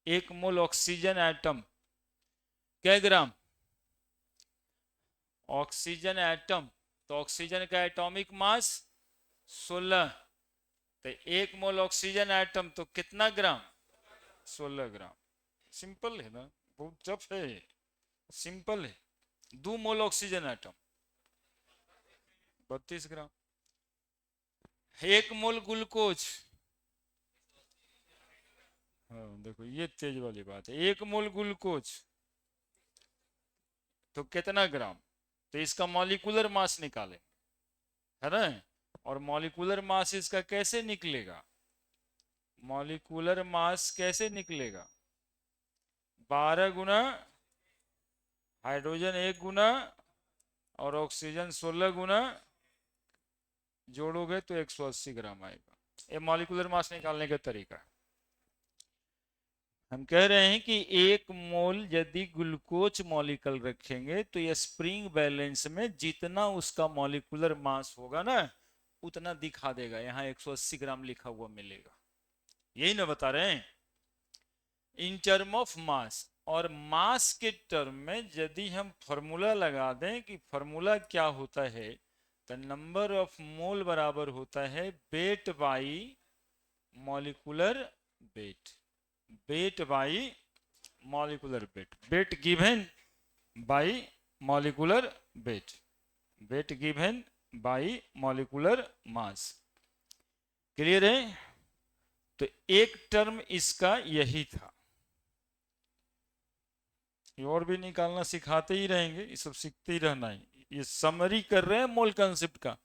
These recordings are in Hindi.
एक मोल ऑक्सीजन एटम क्या ग्राम? ऑक्सीजन एटम, तो ऑक्सीजन का एटॉमिक मास 16, तो एक मोल ऑक्सीजन एटम तो कितना ग्राम? 16 ग्राम। सिंपल है ना, बहुत टफ है, सिंपल है। 2 मोल ऑक्सीजन एटम 32 ग्राम। एक मोल ग्लूकोज, हाँ देखो ये तेज वाली बात है, एक मोल ग्लूकोज तो कितना ग्राम? तो इसका मॉलिक्यूलर मास निकालें, है ना। और मॉलिक्यूलर मास इसका कैसे निकलेगा? मॉलिक्यूलर मास कैसे निकलेगा? 12 गुना हाइड्रोजन 1 गुना और ऑक्सीजन 16 गुना, जोड़ोगे तो 180 ग्राम आएगा। ये मॉलिक्यूलर मास निकालने का तरीका है। हम कह रहे हैं कि एक मोल यदि ग्लूकोज मॉलिक्यूल रखेंगे तो ये स्प्रिंग बैलेंस में जितना उसका मॉलिक्यूलर मास होगा ना उतना दिखा देगा। यहाँ 180 ग्राम लिखा हुआ मिलेगा, यही ना बता रहे हैं इन टर्म ऑफ मास। और मास के टर्म में यदि हम फॉर्मूला लगा दें कि फॉर्मूला क्या होता है, तो नंबर ऑफ मोल बराबर होता है wait by molecular wait, wait by molecular wait, wait given by molecular wait, wait given by molecular mass. Clear है? तो एक टर्म इसका यही था। ये और भी निकालना सिखाते ही रहेंगे, ये सब सीखते ही रहना है। ये समरी कर रहे हैं मोल कंसेप्ट का।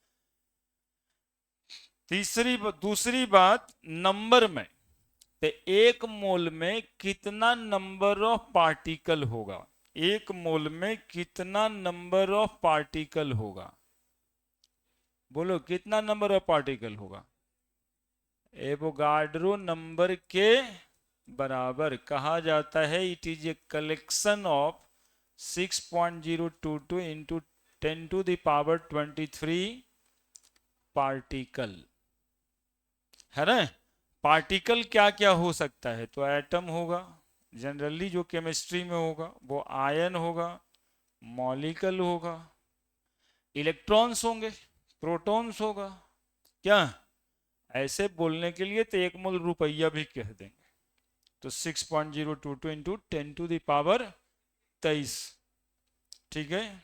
दूसरी बात नंबर में, तो एक मोल में कितना नंबर ऑफ पार्टिकल होगा? एक मोल में कितना नंबर ऑफ पार्टिकल होगा? बोलो कितना नंबर ऑफ पार्टिकल होगा? एवोगाड्रो नंबर के बराबर कहा जाता है। It is a collection of 6.022 into 10⁻23 particle, है ना। पार्टिकल क्या क्या हो सकता है? तो एटम होगा, जनरली जो केमिस्ट्री में होगा वो आयन होगा, मॉलिक्यूल होगा, इलेक्ट्रॉन्स होंगे, प्रोटॉन्स होगा। क्या ऐसे बोलने के लिए तो एक मोल रुपया भी कह देंगे। तो 6.022 इंटू 10⁻23, ठीक है।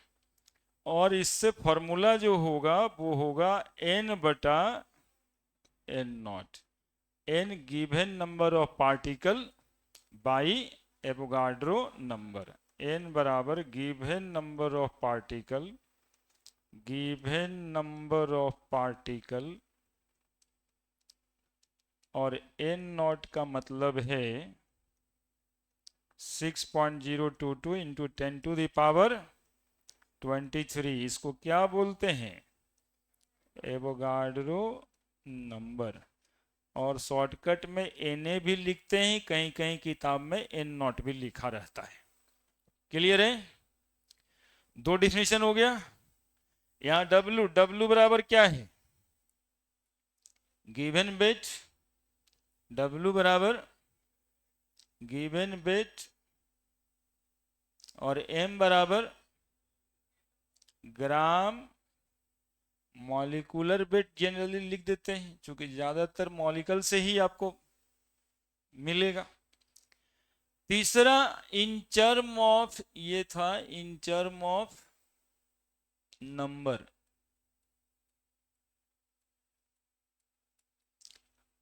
और इससे फॉर्मूला जो होगा वो होगा n बटा n naught, n given number of particle by Avogadro number. n बराबर given number of particle, given number of particle, और n नॉट का मतलब है 6.022 इंटू 10⁻23। इसको क्या बोलते हैं? Avogadro number. और शॉर्टकट में Na भी लिखते हैं, कहीं कहीं किताब में n नॉट भी लिखा रहता है। क्लियर है? दो डिफिनेशन हो गया। यहां W बराबर क्या है? गिवन वेट, W बराबर गिवन वेट, और M बराबर ग्राम मॉलिक्यूलर वेट जनरली लिख देते हैं, क्योंकि ज्यादातर मॉलिक्यूल से ही आपको मिलेगा। तीसरा इन टर्म ऑफ, ये था इन टर्म ऑफ नंबर।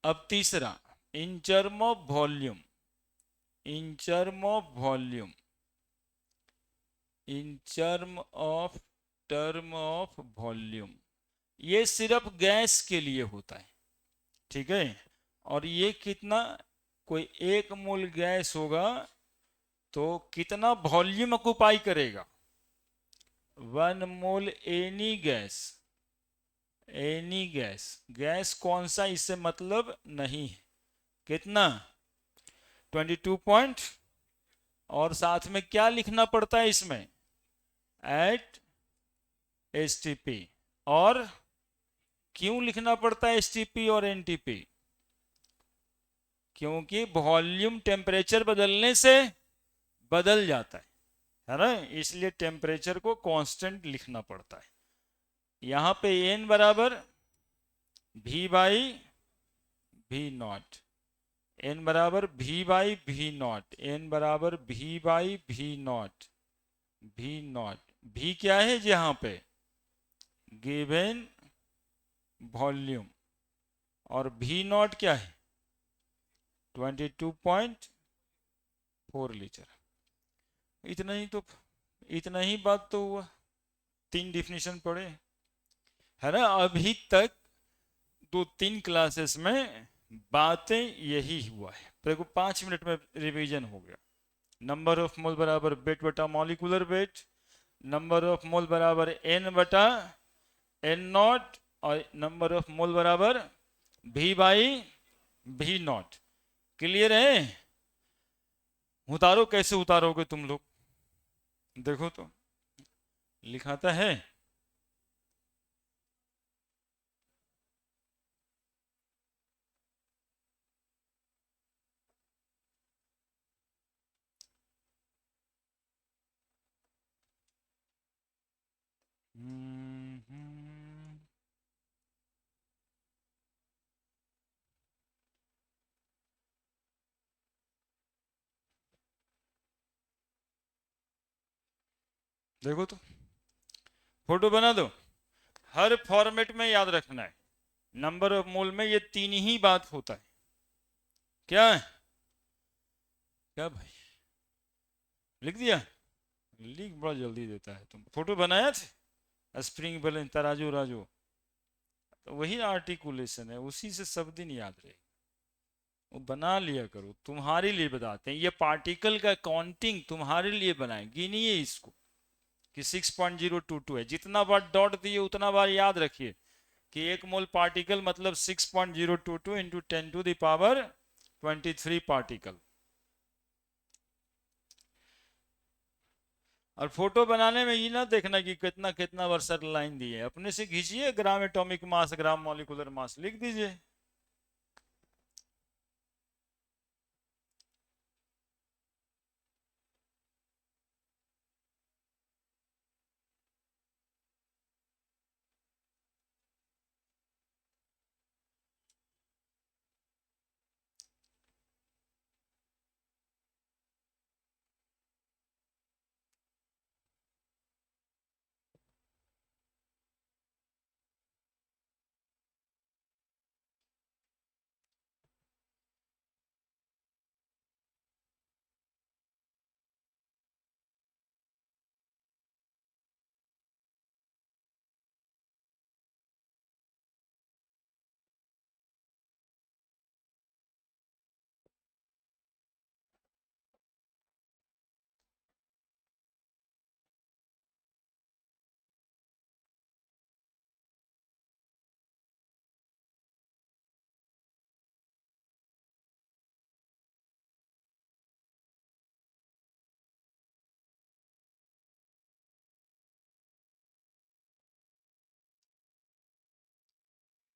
अब तीसरा in term of volume, in term of volume, in term of volume. ये सिर्फ गैस के लिए होता है, ठीक है। और ये कितना, कोई एक मोल गैस होगा तो कितना वॉल्यूम ऑक्युपाई करेगा? 1 mole any gas, any gas, gas कौन सा इससे मतलब नहीं है। कितना? 22 पॉइंट, और साथ में क्या लिखना पड़ता है इसमें? At STP. और क्यों लिखना पड़ता है एसटीपी और एनटीपी? क्योंकि वॉल्यूम टेम्परेचर बदलने से बदल जाता है ना, इसलिए टेम्परेचर को कांस्टेंट लिखना पड़ता है। यहां पे एन बराबर V by V naught, N बराबर V by V naught, N बराबर V by V naught, V naught, V क्या है यहाँ पे, गिवन वॉल्यूम, और वी नॉट क्या है, 22.4 लीटर। इतना ही तो, इतना ही बात तो हुआ, 3 डिफिनीशन पढ़े है ना अभी तक। 2-3 क्लासेस में बातें यही हुआ है, देखो 5 मिनट में रिवीजन हो गया। नंबर ऑफ मोल बराबर वेट बटा molecular weight, number of mole बराबर एन बटा एन नॉट, और नंबर ऑफ मोल बराबर भी बाई भी नॉट। क्लियर है? उतारो, कैसे उतारोगे तुम लोग, देखो तो लिखाता है। देखो तो, फोटो बना दो। हर फॉर्मेट में याद रखना है, नंबर ऑफ मोल में ये 3 ही बात होता है। क्या है, क्या भाई, लिख दिया? लिख बड़ा जल्दी देता है, तुम फोटो बनाया थे, स्प्रिंग बैलेंस तराजू राजू, तो वही आर्टिकुलेशन है, उसी से सब दिन याद रहे, वो बना लिया करो, तुम्हारे लिए बताते हैं, ये पार्टिकल का काउंटिंग तुम्हारे लिए बनाए, गिनिए इसको कि 6.022 है, जितना बार डॉट दिए उतना बार याद रखिए कि 1 मोल पार्टिकल मतलब 6.022 इंटू 10⁻23 पार्टिकल। और फोटो बनाने में ये ना देखना कि कितना कितना वर्सर लाइन दी है, अपने से खींचिए, ग्राम एटॉमिक मास, ग्राम मॉलिकुलर मास लिख दीजिए।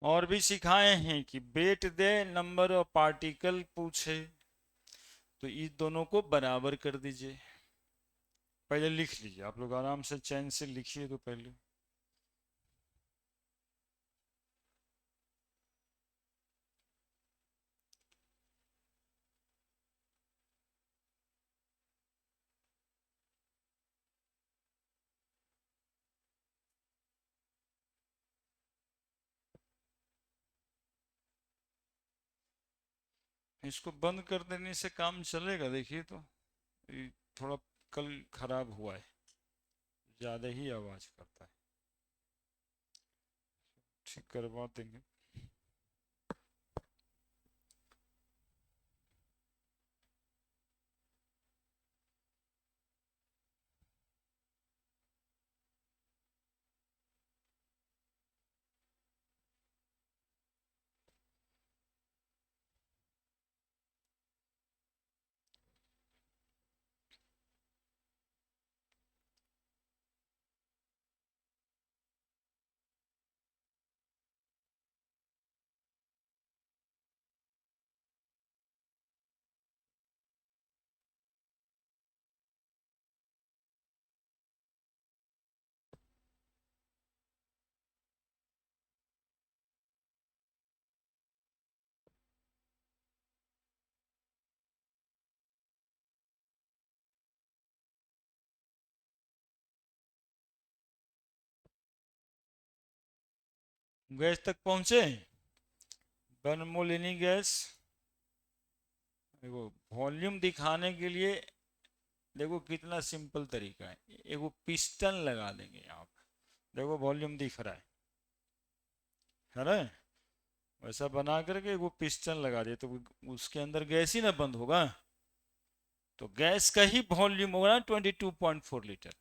और भी सिखाए हैं कि वेट दे, नंबर ऑफ पार्टिकल पूछे तो इस दोनों को बराबर कर दीजिए। पहले लिख लीजिए, आप लोग आराम से चैन से लिखिए तो पहले। इसको बंद कर देने से काम चलेगा, देखिए तो ये थोड़ा कल खराब हुआ है, ज़्यादा ही आवाज़ करता है, ठीक करवा देंगे। गैस तक पहुंचे? 1 मोल यानी गैस। देखो वॉल्यूम दिखाने के लिए देखो कितना सिंपल तरीका है, एक वो पिस्टन लगा देंगे यहाँ पे। देखो वॉल्यूम दिख रहा है ना? वैसा बना करके वो पिस्टन लगा दिए तो उसके अंदर गैस ही ना बंद होगा, तो गैस का ही वॉल्यूम होगा ना 22.4 लीटर।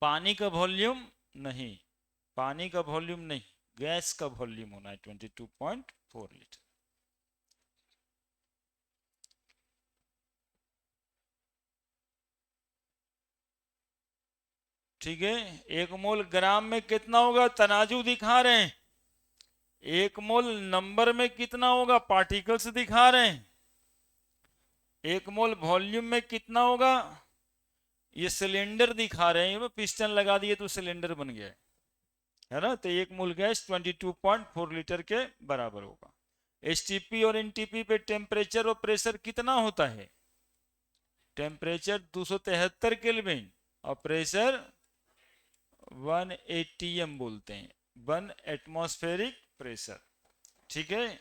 पानी का वॉल्यूम नहीं, पानी का वॉल्यूम नहीं, गैस का वॉल्यूम होना है 22.4 लीटर। ठीक है, 1 मोल ग्राम में कितना होगा, तनाजु दिखा रहे हैं। 1 मोल नंबर में कितना होगा, पार्टिकल्स दिखा रहे हैं। 1 मोल वॉल्यूम में कितना होगा, ये सिलेंडर दिखा रहे हैं, पिस्टन लगा दिए तो सिलेंडर बन गया है ना? तो 1 मोल गैस 22.4 लीटर के बराबर होगा। एसटीपी और एनटीपी पे टेम्परेचर और प्रेशर कितना होता है? टेम्परेचर 273 केल्विन और प्रेशर 1 atm बोलते हैं, 1 एटमॉस्फेरिक प्रेशर। ठीक है,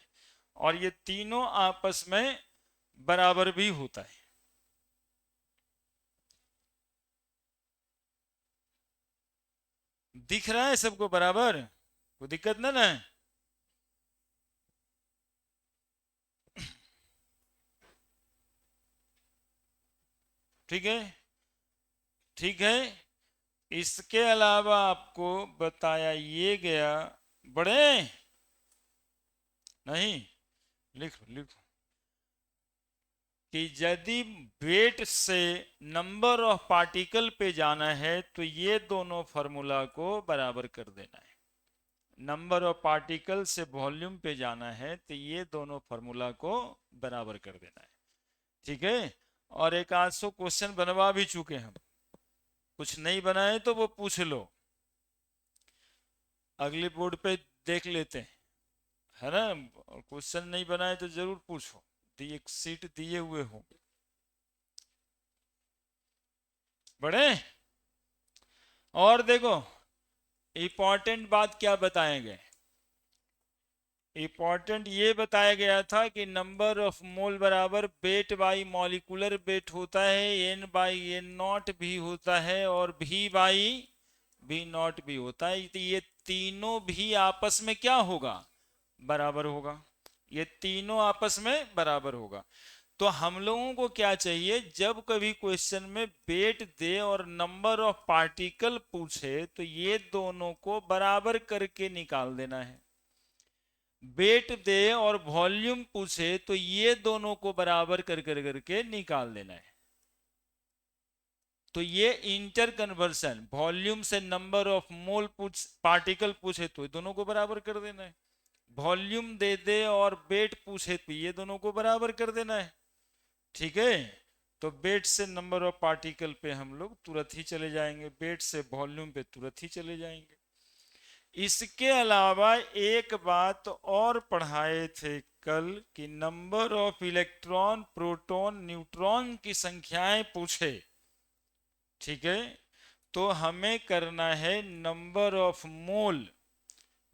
और ये तीनों आपस में बराबर भी होता है। दिख रहा है सबको बराबर? कोई दिक्कत ना है? ठीक है, ठीक है। इसके अलावा आपको बताया ये गया, बड़े नहीं, लिखो कि यदि वेट से नंबर ऑफ पार्टिकल पे जाना है तो ये दोनों फार्मूला को बराबर कर देना है। नंबर ऑफ पार्टिकल से वॉल्यूम पे जाना है तो ये दोनों फार्मूला को बराबर कर देना है। ठीक है, और एक आध सौ क्वेश्चन बनवा भी चुके हम, कुछ नहीं बनाए तो वो पूछ लो, अगले बोर्ड पे देख लेते हैं, है ना? क्वेश्चन नहीं बनाए तो जरूर पूछो, एक सीट दिए हुए हो बड़े। और देखो इंपॉर्टेंट बात क्या बताए गए, इंपॉर्टेंट ये बताया गया था कि नंबर ऑफ मोल बराबर वेट बाई मॉलिकुलर वेट होता है, एन बाई एन नॉट भी होता है और भी बाई भी नॉट भी होता है। तो ये तीनों भी आपस में क्या होगा, बराबर होगा। ये तीनों आपस में बराबर होगा। तो हम लोगों को क्या चाहिए, जब कभी क्वेश्चन में वेट दे और नंबर ऑफ पार्टिकल पूछे तो ये दोनों को बराबर करके निकाल देना है। वेट दे और वॉल्यूम पूछे तो ये दोनों को बराबर करके निकाल देना है। तो ये इंटर कन्वर्सन, वॉल्यूम से नंबर ऑफ मोल पार्टिकल पूछे तो दोनों को बराबर कर देना है, वॉल्यूम दे दे और वेट पूछे तो ये दोनों को बराबर कर देना है। ठीक है, तो वेट से नंबर ऑफ पार्टिकल पे हम लोग तुरंत ही चले जाएंगे, वेट से वॉल्यूम पे तुरंत ही चले जाएंगे। इसके अलावा एक बात और पढ़ाए थे कल कि number of electron proton neutron की संख्याएं पूछे, ठीक है, तो हमें करना है number of mole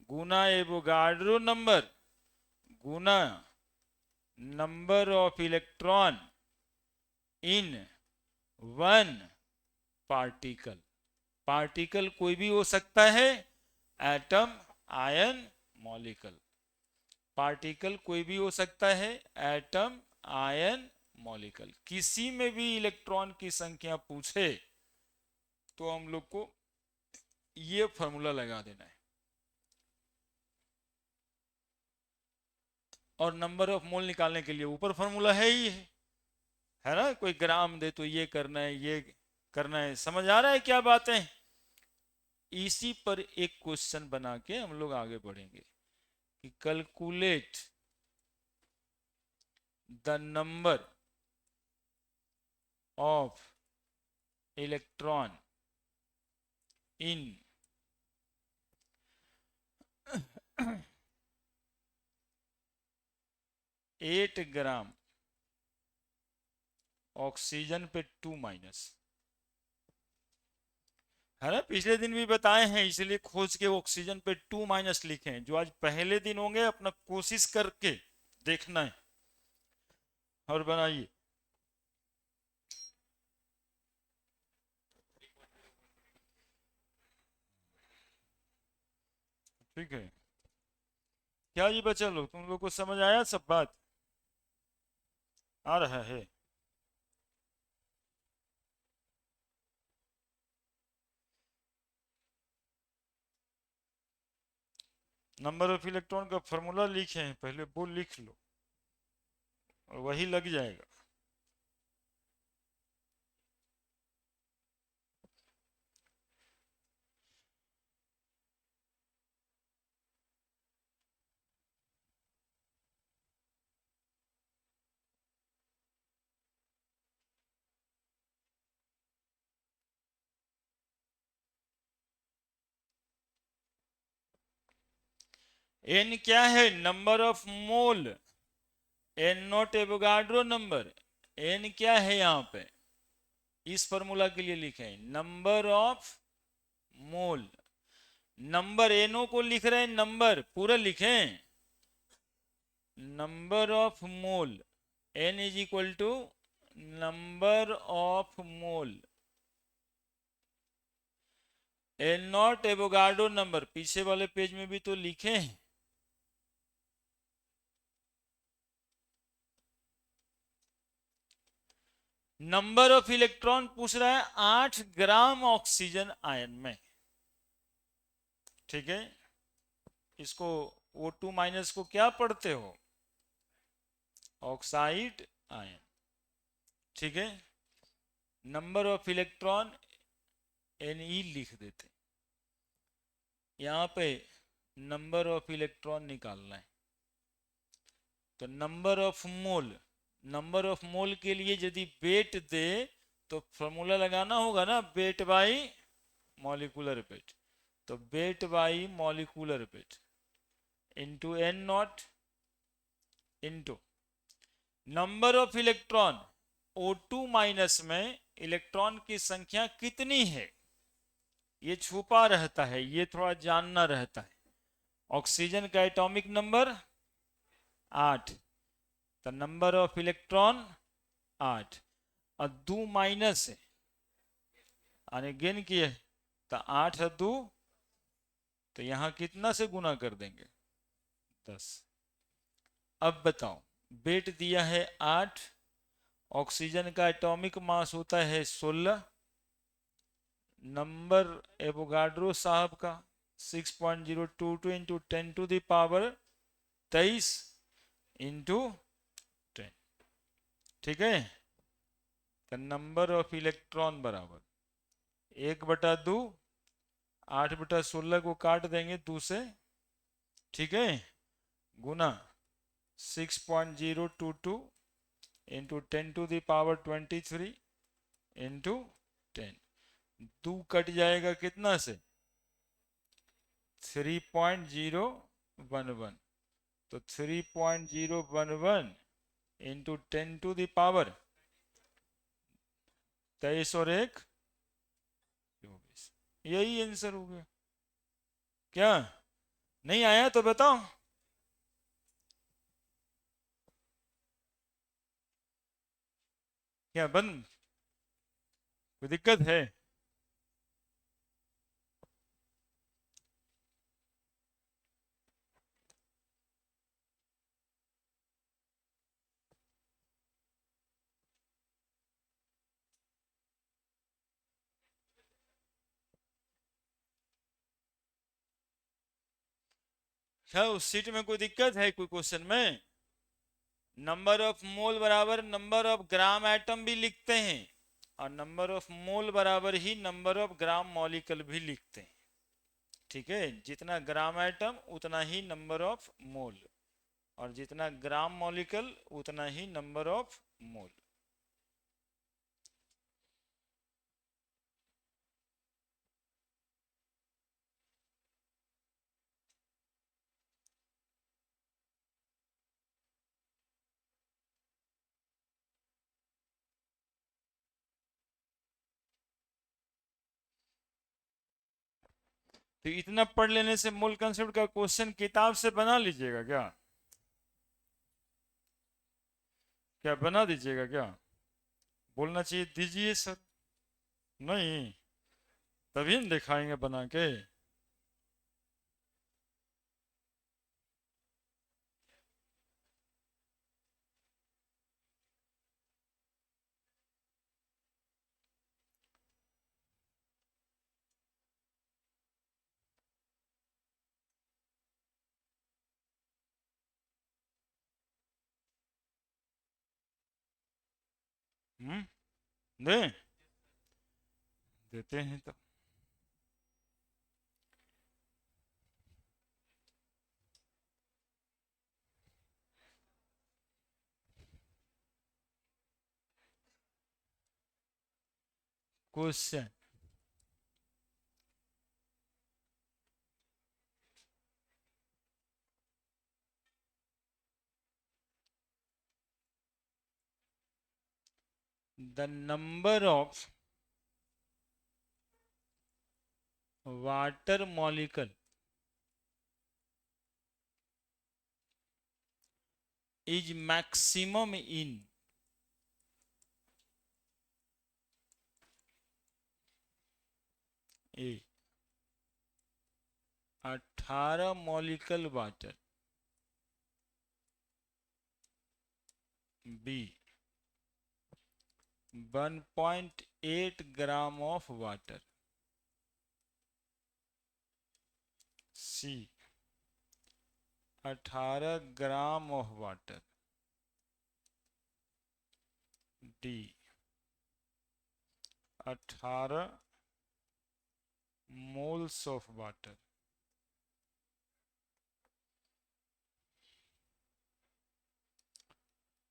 Guna Avogadro number Guna number of electron in one particle. Particle कोई भी हो सकता है, एटम, आयन, मॉलिक्यूल। पार्टिकल कोई भी हो सकता है, एटम, आयन, मॉलिक्यूल। किसी में भी इलेक्ट्रॉन की संख्या पूछे तो हम लोग को ये फॉर्मूला लगा देना है। और नंबर ऑफ मोल निकालने के लिए ऊपर फॉर्मूला है ही है ना? कोई ग्राम दे तो ये करना है, ये करना है। समझ आ रहा है क्या बातें? इसी पर एक क्वेश्चन बना के हम लोग आगे बढ़ेंगे कि calculate the number of electron in 8 gram oxygen पे 2 माइनस, है ना, पिछले दिन भी बताए हैं, इसलिए खोज के ऑक्सीजन पे 2- लिखे हैं। जो आज पहले दिन होंगे अपना कोशिश करके देखना है और बनाइए। ठीक है, क्या जी बच्चा लोग, तुम लोग को समझ आया सब बात? आ रहा है? नंबर ऑफ इलेक्ट्रॉन का फॉर्मूला लिखे हैं, पहले वो लिख लो और वही लग जाएगा। एन क्या है? Number of mole. N nought Avogadro number. N क्या है यहाँ पे? इस फॉर्मूला के लिए लिखे number of mole. Number NO को लिख रहे हैं, नंबर पूरा लिखें, number of mole. N is equal to number of mole. N nought Avogadro number पीछे वाले पेज में भी तो लिखे हैं। नंबर ऑफ इलेक्ट्रॉन पूछ रहा है 8 ग्राम ऑक्सीजन आयन में। ठीक है, इसको O2- को क्या पढ़ते हो? Oxide ion. ठीक है, नंबर ऑफ इलेक्ट्रॉन Ne लिख देते, यहां पे नंबर ऑफ इलेक्ट्रॉन निकालना है। तो number of mole, number of मोल के लिए यदि वेट दे तो फॉर्मूला लगाना होगा ना, वेट बाई मॉलिक्यूलर वेट। तो weight by molecular weight into N nought into number of electron. O2- में इलेक्ट्रॉन की संख्या कितनी है ये छुपा रहता है, ये थोड़ा जानना रहता है। ऑक्सीजन का एटॉमिक नंबर 8, तो नंबर ऑफ इलेक्ट्रॉन 8 और 2- है, यानी गिन किए तो 8 और 2, तो यहां कितना से गुना कर देंगे? 10। अब बताओ, वेट दिया है 8, ऑक्सीजन का एटॉमिक मास होता है 16, नंबर एवोगाड्रो साहब का 6.022 into 10 to the power 23 into 10। ठीक है, तो नंबर ऑफ इलेक्ट्रॉन बराबर 1/2, 8/16 को काट देंगे 2 से। ठीक है, गुना 6.022 into 10 to the power 23 into 10। 2 cut जाएगा कितना से? 3.011। तो 3.011 इंटू 10 टू द पावर 23 और 1 24। यही आंसर हो गया। क्या नहीं आया तो बताओ। क्या बंद, कोई दिक्कत है? क्या उस सीट में कोई दिक्कत है कोई क्वेश्चन में? नंबर ऑफ मोल बराबर नंबर ऑफ ग्राम एटम भी लिखते हैं, और नंबर ऑफ मोल बराबर ही नंबर ऑफ ग्राम मॉलिक्यूल भी लिखते हैं। ठीक है, जितना ग्राम एटम उतना ही नंबर ऑफ मोल, और जितना ग्राम मॉलिक्यूल उतना ही नंबर ऑफ मोल। तो इतना पढ़ लेने से मोल कंसेप्ट का क्वेश्चन किताब से बना लीजिएगा क्या? क्या बना दीजिएगा क्या? बोलना चाहिए दीजिए सर। नहीं, तभी न दिखाएंगे बना के। दे देते हैं तो। Question the number of water molecule is maximum in A 18 molecule water, B 1.8 gram of water, C 18 gram of water, D 18 moles of water.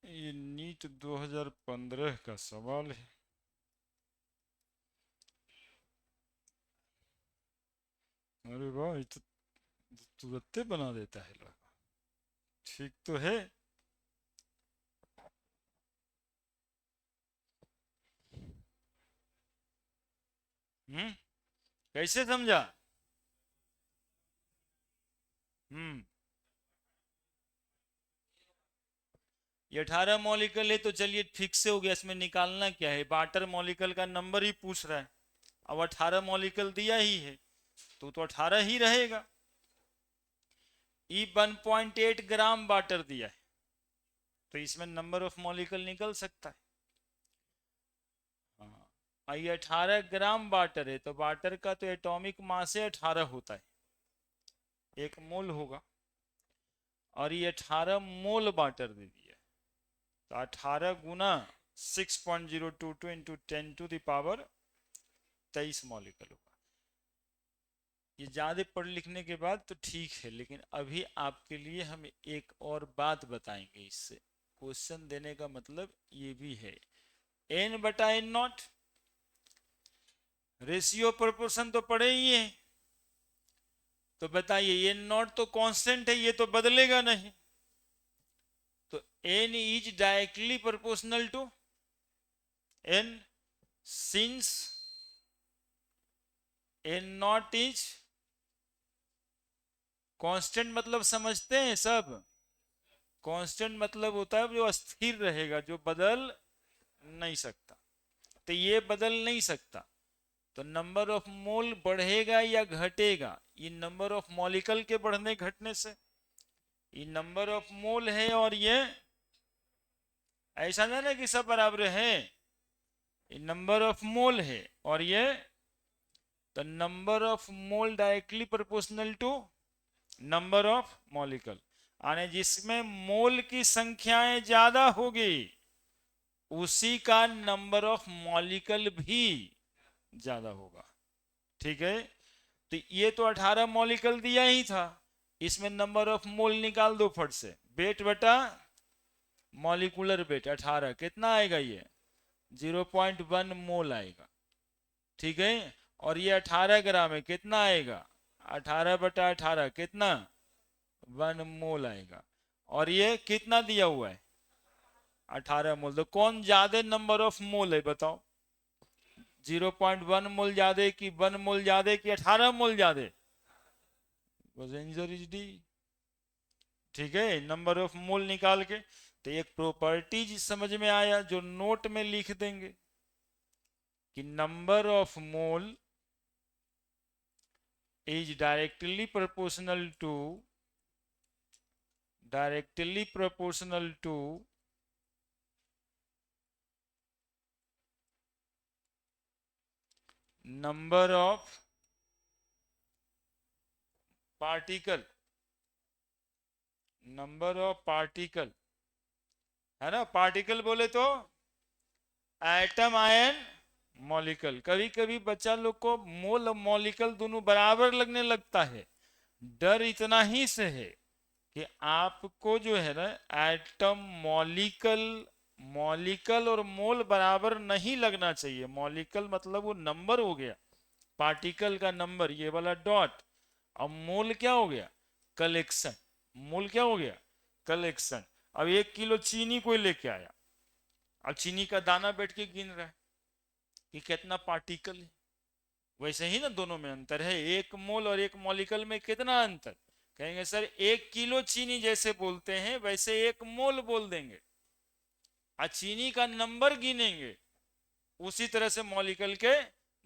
ये नीट 2015 का सवाल है। अरे वाह, ये तो तुरंत बना देता है लोग। ठीक तो है। कैसे समझा? ये 18 मॉलिकल है तो चलिए फिक्स हो गया। इसमें निकालना क्या है? वाटर मॉलिकल का नंबर ही पूछ रहा है। अब 18 मॉलिकल दिया ही है तो 18 ही रहेगा। ई 1.8 ग्राम वाटर दिया है तो इसमें नंबर ऑफ मॉलिकल निकल सकता है। हाँ, ये 18 ग्राम वाटर है तो वाटर का तो एटॉमिक मास 18 होता है, 1 मोल होगा। और ये 18 मोल वाटर दे दिया तो 18 गुना 6.022 into 10 to the power 23 molecule होगा। ये ज्यादा पढ़ लिखने के बाद तो ठीक है, लेकिन अभी आपके लिए हम एक और बात बताएंगे। इससे क्वेश्चन देने का मतलब ये भी है, n बटा n नॉट रेशियो प्रोपोर्शन तो पढ़े ही है। तो बताइए n नॉट तो कांस्टेंट है, ये तो बदलेगा नहीं। तो n is directly proportional to n since n nought is constant. मतलब समझते हैं सब? कांस्टेंट मतलब होता है जो स्थिर रहेगा, जो बदल नहीं सकता। तो ये बदल नहीं सकता तो नंबर ऑफ मोल बढ़ेगा या घटेगा? ये नंबर ऑफ मॉलिकल के बढ़ने घटने से। ये नंबर ऑफ मोल है और ये ऐसा नहीं ना कि सब बराबर है। ये नंबर ऑफ मोल है और ये तो number of mole directly proportional to number of molecule. यानी जिसमें मोल की संख्याएं ज्यादा होगी उसी का नंबर ऑफ मॉलिकल भी ज्यादा होगा। ठीक है, तो ये तो 18 मॉलिकल दिया ही था, इसमें नंबर ऑफ मोल निकाल दो फट से। वेट बटा मॉलिकुलर वेट 18 कितना आएगा? ये 0.1 मोल आएगा। ठीक है, और ये 18 ग्राम है, कितना आएगा? 18 बटा 18 कितना? 1 मोल आएगा। और ये कितना दिया हुआ है? 18 मोल। तो कौन ज्यादा नंबर ऑफ मोल है बताओ? 0.1 मोल ज्यादा कि 1 मोल ज्यादा कि 18 मोल ज्यादा? Because answer is D. ठीक है, नंबर ऑफ मोल निकाल के। तो एक प्रॉपर्टीज समझ में आया जो नोट में लिख देंगे कि number of mole is directly proportional to number of particle, number of particle, है ना। पार्टिकल बोले तो एटम, आयन, मॉलिकल। कभी कभी बच्चा लोग को मोल और मॉलिकल दोनों बराबर लगने लगता है। डर इतना ही से है कि आपको जो है ना एटम, मॉलिकल, मॉलिकल और मोल बराबर नहीं लगना चाहिए। मॉलिकल मतलब वो नंबर हो गया, पार्टिकल का नंबर, ये वाला डॉट। अब मोल क्या हो गया? कलेक्शन। मोल क्या हो गया? कलेक्शन। अब 1 किलो चीनी कोई लेके आया, अब चीनी का दाना बैठ के गिन रहा है कि कितना पार्टिकल है। वैसे ही ना दोनों में अंतर है, एक मोल और एक मॉलिकल में कितना अंतर? कहेंगे सर 1 किलो चीनी जैसे बोलते हैं वैसे एक मोल बोल देंगे। आ चीनी का नंबर गिनेंगे उसी तरह से मॉलिकल के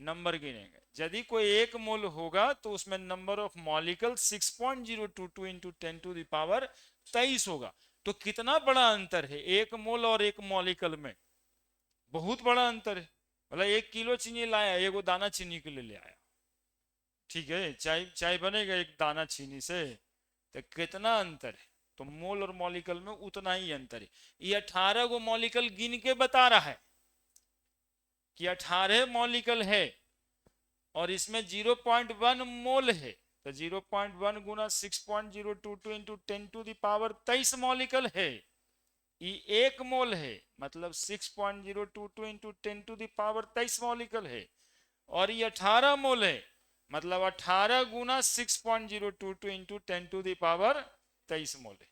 नंबर गिनेंगे। यदि कोई एक मोल होगा तो उसमें नंबर ऑफ मॉलिकल 6.022 इंटू 10⁻23 होगा। तो कितना बड़ा अंतर है एक मोल और एक मॉलिकल में, बहुत बड़ा अंतर है। मतलब 1 किलो चीनी लाया, एगो दाना चीनी के लिए ले आया, ठीक है, चाय चाय बनेगा एक दाना चीनी से, तो कितना अंतर है। तो मोल और मॉलिकल में उतना ही अंतर है। ये 18 गो मॉलिकल गिन के बता रहा है कि 18 मॉलिकल है और इसमें 0.1 मोल है। तो 0.1 गुना 6.022 इंटू 10⁻23 मॉलिकल है। ये एक मोल है, मतलब 6.022 इंटू 10⁻23 मॉलिकल है। और ये 18 मोल है, मतलब 18 गुना 6.022 इंटू 10⁻23 मोल है।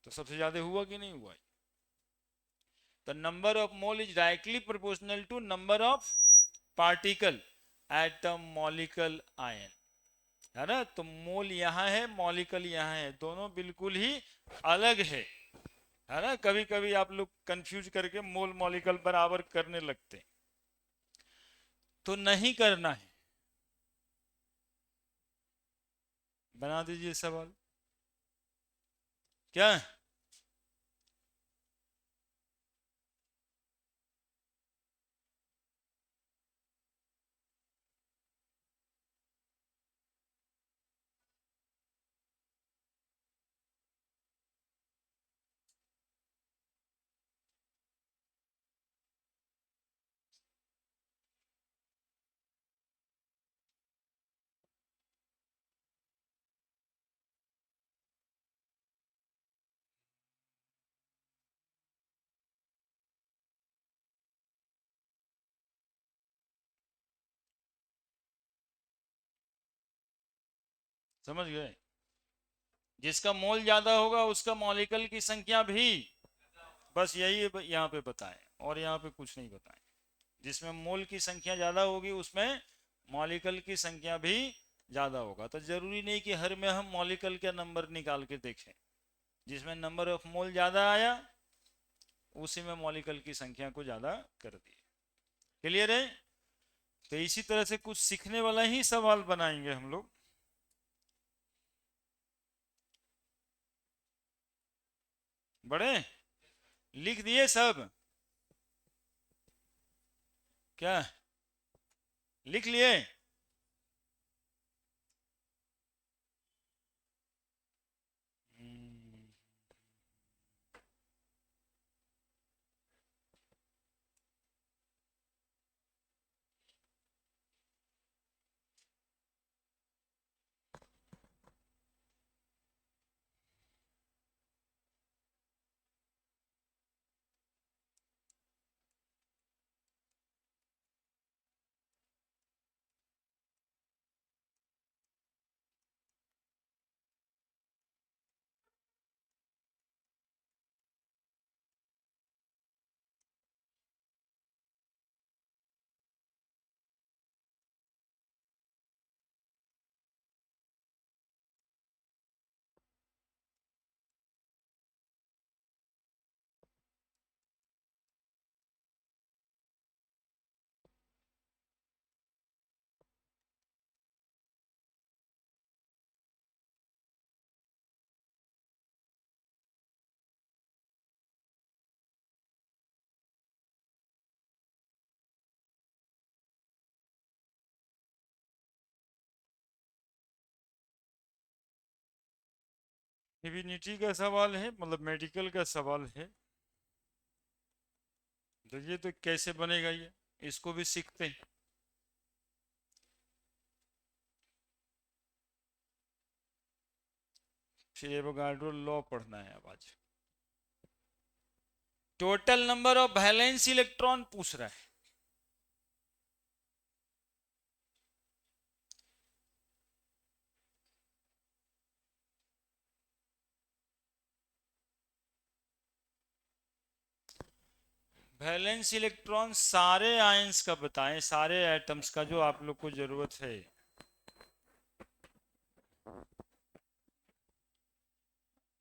तो सबसे ज्यादा हुआ कि नहीं हुआ? तो number of mole is directly proportional to number of particle, atom, molecule, ion, है ना। तो मोल यहां है, मॉलिकल यहां है, दोनों बिल्कुल ही अलग है ना। कभी कभी आप लोग कंफ्यूज करके मोल मॉलिकल बराबर करने लगते हैं, तो नहीं करना है। बना दीजिए सवाल। क्या? समझ गए? जिसका मोल ज्यादा होगा उसका मॉलिक्यूल की संख्या भी, बस यही यहाँ पे बताएं, और यहाँ पे कुछ नहीं बताएं। जिसमें मोल की संख्या ज्यादा होगी उसमें मॉलिक्यूल की संख्या भी ज्यादा होगा। तो जरूरी नहीं कि हर में हम मॉलिक्यूल का नंबर निकाल के देखें। जिसमें नंबर ऑफ मोल ज्यादा आया उसी में मॉलिक्यूल की संख्या को ज्यादा कर दिए। क्लियर है? तो इसी तरह से कुछ सीखने वाला ही सवाल बनाएंगे हम लोग। बड़े लिख दिए सब? क्या लिख लिए? हम्म, इम्यूनिटी का सवाल है, मतलब मेडिकल का सवाल है। तो ये तो कैसे बनेगा ये, इसको भी सीखते हैं। फिर एवोगाड्रो लॉ पढ़ना है अब आज। Total number of valence electron पूछ रहा है। वैलेंस इलेक्ट्रॉन सारे आयंस का बताएं, सारे एटम्स का जो आप लोग को जरूरत है।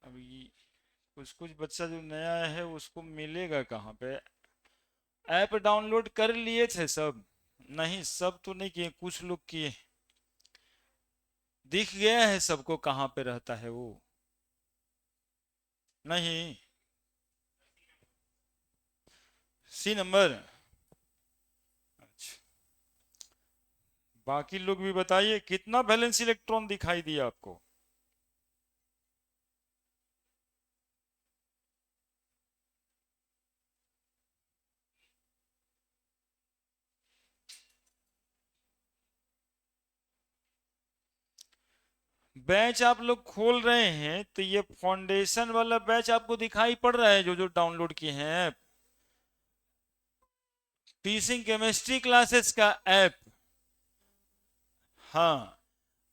अभी कुछ कुछ बच्चा जो नया है उसको मिलेगा कहाँ पे? ऐप डाउनलोड कर लिए थे सब? नहीं, सब तो नहीं किए, कुछ लोग किए। दिख गया है सबको कहाँ पे रहता है वो? नहीं, सी नंबर। अच्छा, बाकी लोग भी बताइए कितना वैलेंस इलेक्ट्रॉन दिखाई दिया आपको? बैच आप लोग खोल रहे हैं तो ये फाउंडेशन वाला बैच आपको दिखाई पड़ रहा है, जो जो डाउनलोड किए हैं ऐप? टीचिंग केमिस्ट्री क्लासेस का ऐप। हाँ,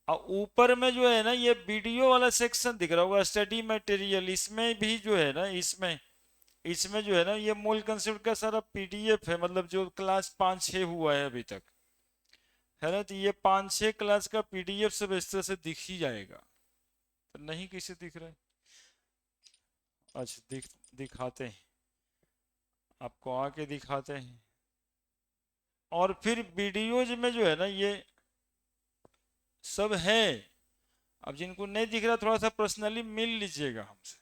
और ऊपर में जो है ना ये वीडियो वाला सेक्शन दिख रहा होगा, स्टडी मटेरियल, इसमें भी जो है ना, इसमें इसमें जो है ना ये मूल कंसेप्ट का सारा पीडीएफ है, मतलब जो क्लास 5-6 हुआ है अभी तक, है ना? तो ये 5-6 क्लास का पीडीएफ सब इस तरह से दिख ही जाएगा। तो नहीं कैसे दिख रहा है? अच्छा, दिखाते हैं, आपको आके दिखाते हैं। और फिर वीडियोज में जो है ना ये सब है। अब जिनको नहीं दिख रहा थोड़ा सा पर्सनली मिल लीजिएगा हमसे,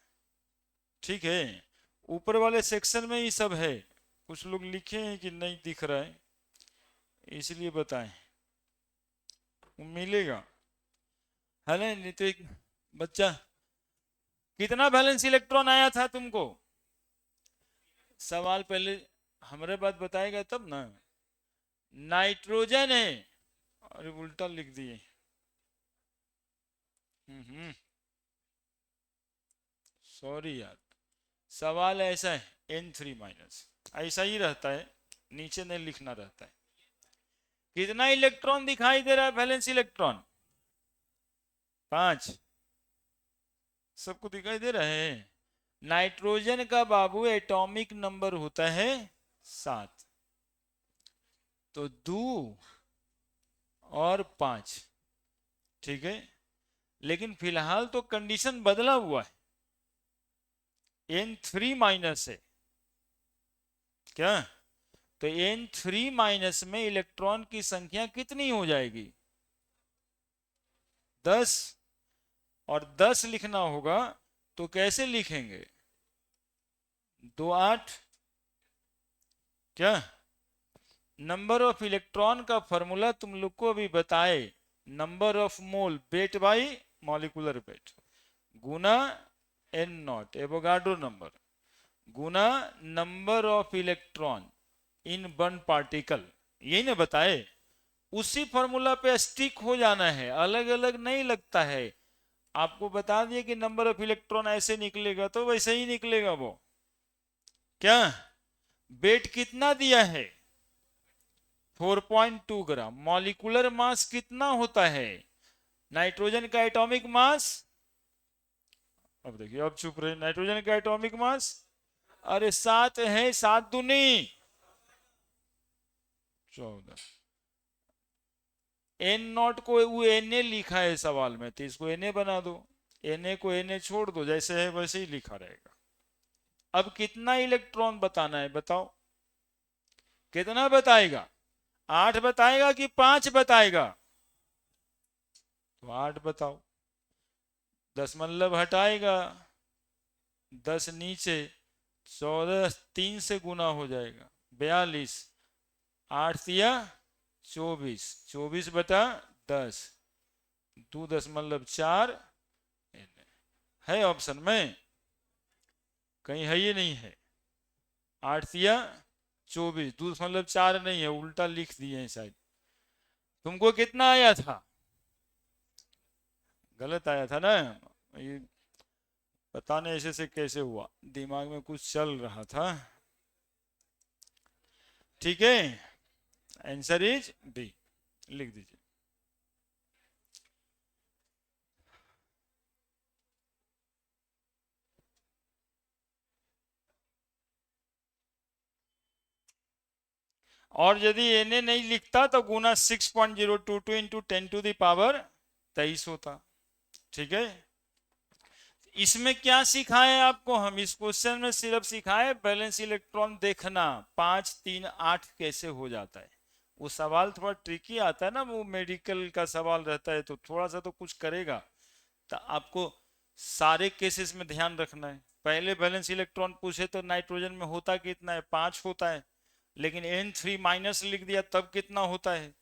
ठीक है? ऊपर वाले सेक्शन में ही सब है। कुछ लोग लिखे हैं कि नहीं दिख रहा है, इसलिए बताएं, वो मिलेगा, है ना? नहीं तो एक बच्चा, कितना बैलेंस इलेक्ट्रॉन आया था तुमको? सवाल पहले हमारे बात बताएगा तब ना। नाइट्रोजन है। अरे उल्टा लिख दिए। सॉरी यार, सवाल ऐसा है N3-, ऐसा ही रहता है, नीचे नहीं लिखना रहता है। कितना इलेक्ट्रॉन दिखाई दे रहा है वैलेंस इलेक्ट्रॉन? 5। सबको दिखाई दे रहा है? नाइट्रोजन का बाबू एटॉमिक नंबर होता है 7, तो 2 और 5, ठीक है? लेकिन फिलहाल तो कंडीशन बदला हुआ है, N3- है क्या? तो N3- में इलेक्ट्रॉन की संख्या कितनी हो जाएगी? 10। और 10 लिखना होगा तो कैसे लिखेंगे? 2 8। क्या? नंबर ऑफ इलेक्ट्रॉन का फॉर्मूला तुम लोग को अभी बताए, number of mole wait by molecular wait Guna N0 Avogadro number Guna number of electron in one particle, यही ना बताए? उसी फॉर्मूला पे स्टिक हो जाना है, अलग अलग नहीं लगता है। आपको बता दिए कि नंबर ऑफ इलेक्ट्रॉन ऐसे निकलेगा तो वैसे ही निकलेगा वो। क्या वेट कितना दिया है? 4.2 ग्राम। मॉलिक्यूलर मास कितना होता है नाइट्रोजन का एटॉमिक मास? अब देखिए, अब चुप रहे। नाइट्रोजन का एटॉमिक मास, अरे 7 है, 7 दूनी 14। N0 को वो Na लिखा है सवाल में, तो इसको Na बना दो, Na को Na छोड़ दो, जैसे है वैसे ही लिखा रहेगा। अब कितना इलेक्ट्रॉन बताना है बताओ? कितना बताएगा? 8 बताएगा कि 5 बताएगा? तो 8 बताओ। 10 मतलब हटाएगा, 10 नीचे, 14 3 से गुना हो जाएगा, 42। 8 या 24, 24/10, 2 10 मतलब 4, है ऑप्शन में? कहीं है, ये नहीं है। 8 या 24, दूसरा मतलब 4 नहीं है, उल्टा लिख दिए हैं शायद। तुमको कितना आया था? गलत आया था ना? ये पता नहीं ऐसे से कैसे हुआ, दिमाग में कुछ चल रहा था। ठीक है, आंसर इज डी, लिख दीजिए। और यदि एन नहीं लिखता तो गुना 6.022 इंटू 10⁻23 होता। ठीक है, इसमें क्या सिखाए आपको हम? इस क्वेश्चन में सिर्फ सिखाए बैलेंस इलेक्ट्रॉन देखना, 5 3 8 कैसे हो जाता है। वो सवाल थोड़ा ट्रिकी आता है ना, वो मेडिकल का सवाल रहता है, तो थोड़ा सा तो कुछ करेगा। तो आपको सारे केसेस में ध्यान रखना है। पहले बैलेंस इलेक्ट्रॉन पूछे तो नाइट्रोजन में होता कितना है? 5 होता है, लेकिन N3 माइनस लिख दिया तब कितना होता है?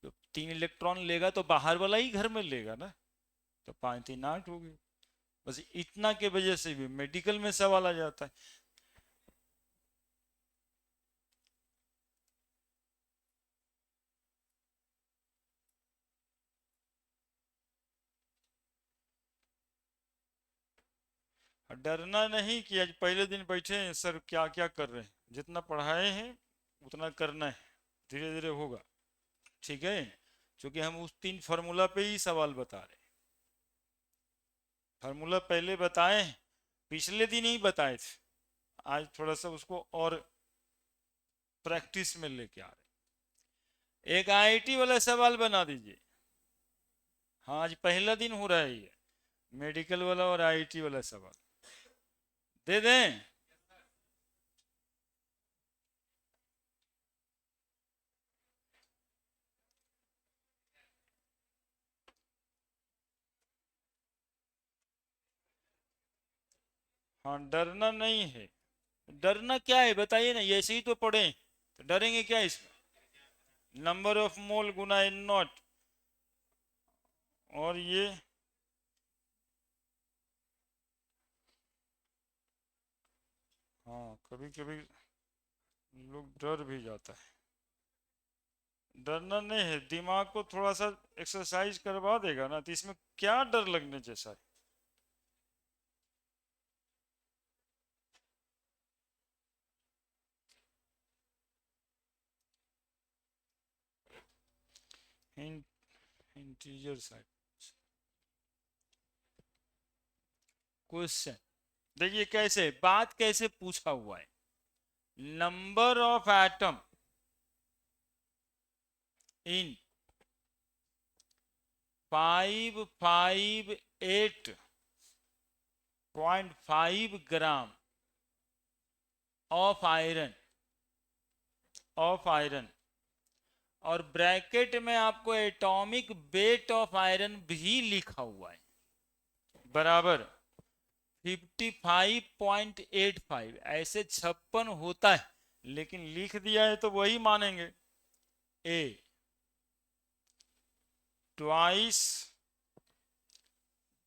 तो 3 इलेक्ट्रॉन लेगा तो बाहर वाला ही घर में लेगा ना, तो 5 3 8 हो गई। बस इतना के वजह से भी मेडिकल में सवाल आ जाता है। डरना नहीं कि आज पहले दिन बैठे हैं सर क्या क्या कर रहे हैं, जितना पढ़ाए हैं उतना करना है, धीरे धीरे होगा। ठीक है, क्योंकि हम उस 3 फार्मूला पे ही सवाल बता रहे हैं। फार्मूला पहले बताए, पिछले दिन ही बताए थे, आज थोड़ा सा उसको और प्रैक्टिस में लेके आ रहे। एक आईआईटी वाला सवाल बना दीजिए। हाँ, आज पहला दिन हो रहा है ये मेडिकल वाला और आईआईटी वाला सवाल दे दें। हाँ, डरना नहीं है। डरना क्या है बताइए ना, ऐसे ही तो पढ़े, तो डरेंगे क्या इसमें? नंबर ऑफ मोल गुना एन नॉट, और ये हाँ, कभी कभी लोग डर भी जाता है। डरना नहीं है, दिमाग को थोड़ा सा एक्सरसाइज करवा देगा ना, तो इसमें क्या डर लगने जैसा है? इंटीजर साइड क्वेश्चन देखिए कैसे बात कैसे पूछा हुआ है। Number of atom in 558.5 gram of iron और ब्रैकेट में आपको एटॉमिक वेट ऑफ आयरन भी लिखा हुआ है, बराबर 55.85। ऐसे 56 होता है, लेकिन लिख दिया है तो वही मानेंगे। A twice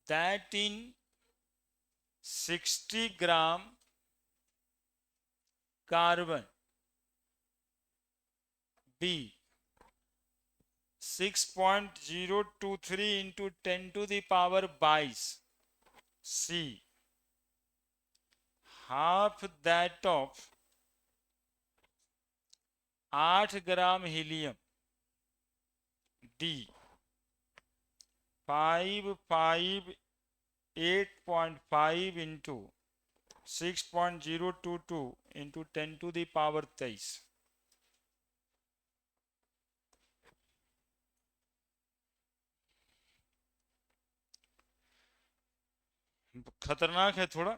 that in 60 gram carbon, B 6.023 into 10⁻22, C half that of 8 gram helium, D 558.5 into 6.022 into 10⁻23। खतरनाक है थोड़ा,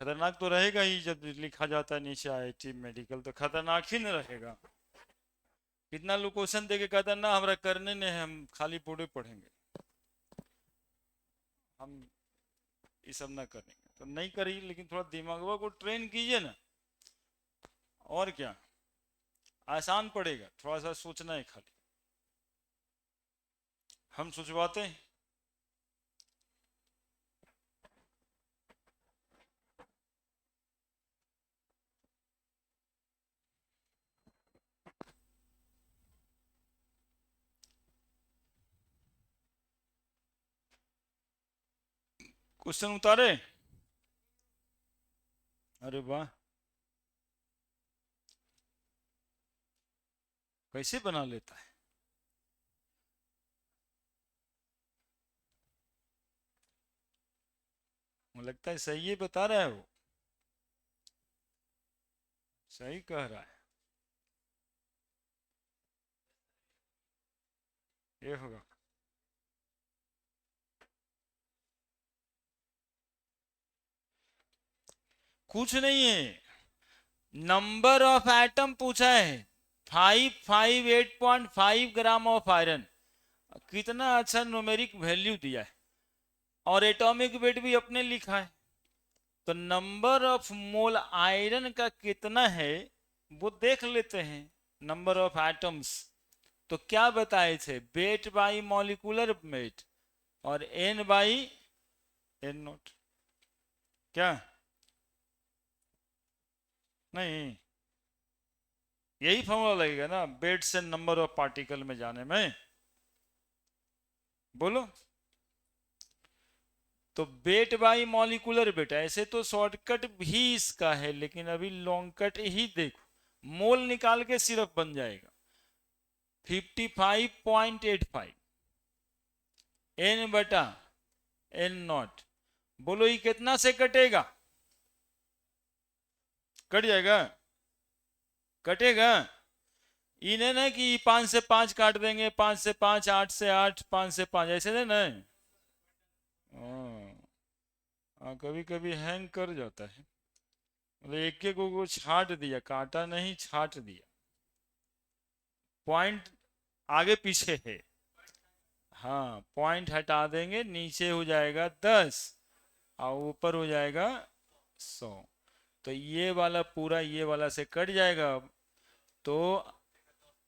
खतरनाक तो रहेगा ही, जब लिखा जाता है नीचे आईआईटी मेडिकल तो खतरनाक ही न रहेगा। कितना लोग क्वेश्चन दे के कहता है ना हमारा करने नहीं है, हम खाली पूरे पढ़ेंगे, हम ये सब ना करेंगे, तो नहीं करिए, लेकिन थोड़ा दिमाग को ट्रेन कीजिए ना, और क्या, आसान पड़ेगा, थोड़ा सा सोचना है खाली। हम सोचवाते हैं क्वेश्चन उतारे? अरे वाह, कैसे बना लेता है। मुझे लगता है सही ही बता रहा है वो, सही कह रहा है। ये होगा, कुछ नहीं है, नंबर ऑफ एटम पूछा है। 558.5 ग्राम ऑफ आयरन, कितना अच्छा न्यूमेरिक वैल्यू दिया है, और एटॉमिक वेट भी अपने लिखा है। तो नंबर ऑफ मोल आयरन का कितना है वो देख लेते हैं। नंबर ऑफ एटम्स तो क्या बताए थे, वेट बाई मॉलिक्यूलर वेट और एन बाई एन नोट। क्या? नहीं, यही फॉर्मूला लगेगा ना वेट से नंबर ऑफ पार्टिकल में जाने में। बोलो, तो वेट बाई मॉलिक्यूलर वेट, ऐसे तो शॉर्टकट भी इसका है, लेकिन अभी लॉन्ग कट ही देखो, मोल निकाल के सिर्फ बन जाएगा 55.85 एन बटा एन नॉट। बोलो ये कितना से कटेगा? कट जाएगा, कटेगा। इन्हें ना कि 5 से 5 काट देंगे, 5 से 5, 8 से 8, 5 से 5, ऐसे नहीं ना। हाँ, कभी कभी हैंग कर जाता है, मतलब एक एक को छाट दिया, काटा नहीं छाट दिया, पॉइंट आगे पीछे है। हाँ, पॉइंट हटा देंगे, नीचे हो जाएगा 10 और ऊपर हो जाएगा 100। तो ये वाला पूरा ये वाला से कट जाएगा, तो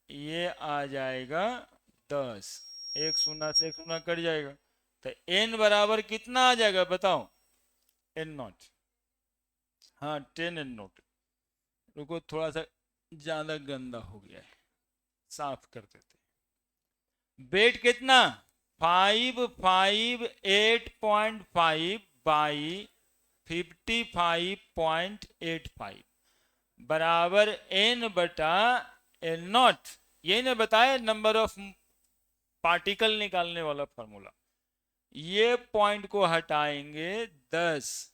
ये आ जाएगा 10, एक शून्य से एक शून्य कट जाएगा। तो n बराबर कितना आ जाएगा बताओ, एन नॉट। हाँ, 10 एन नॉट। रुको, थोड़ा सा ज्यादा गंदा हो गया है, साफ कर देते। वेट कितना, 558.5 बाई 55.85 बराबर n बटा एन नॉट। यही ने बताया नंबर ऑफ पार्टिकल निकालने वाला फॉर्मूला। ये पॉइंट को हटाएंगे 10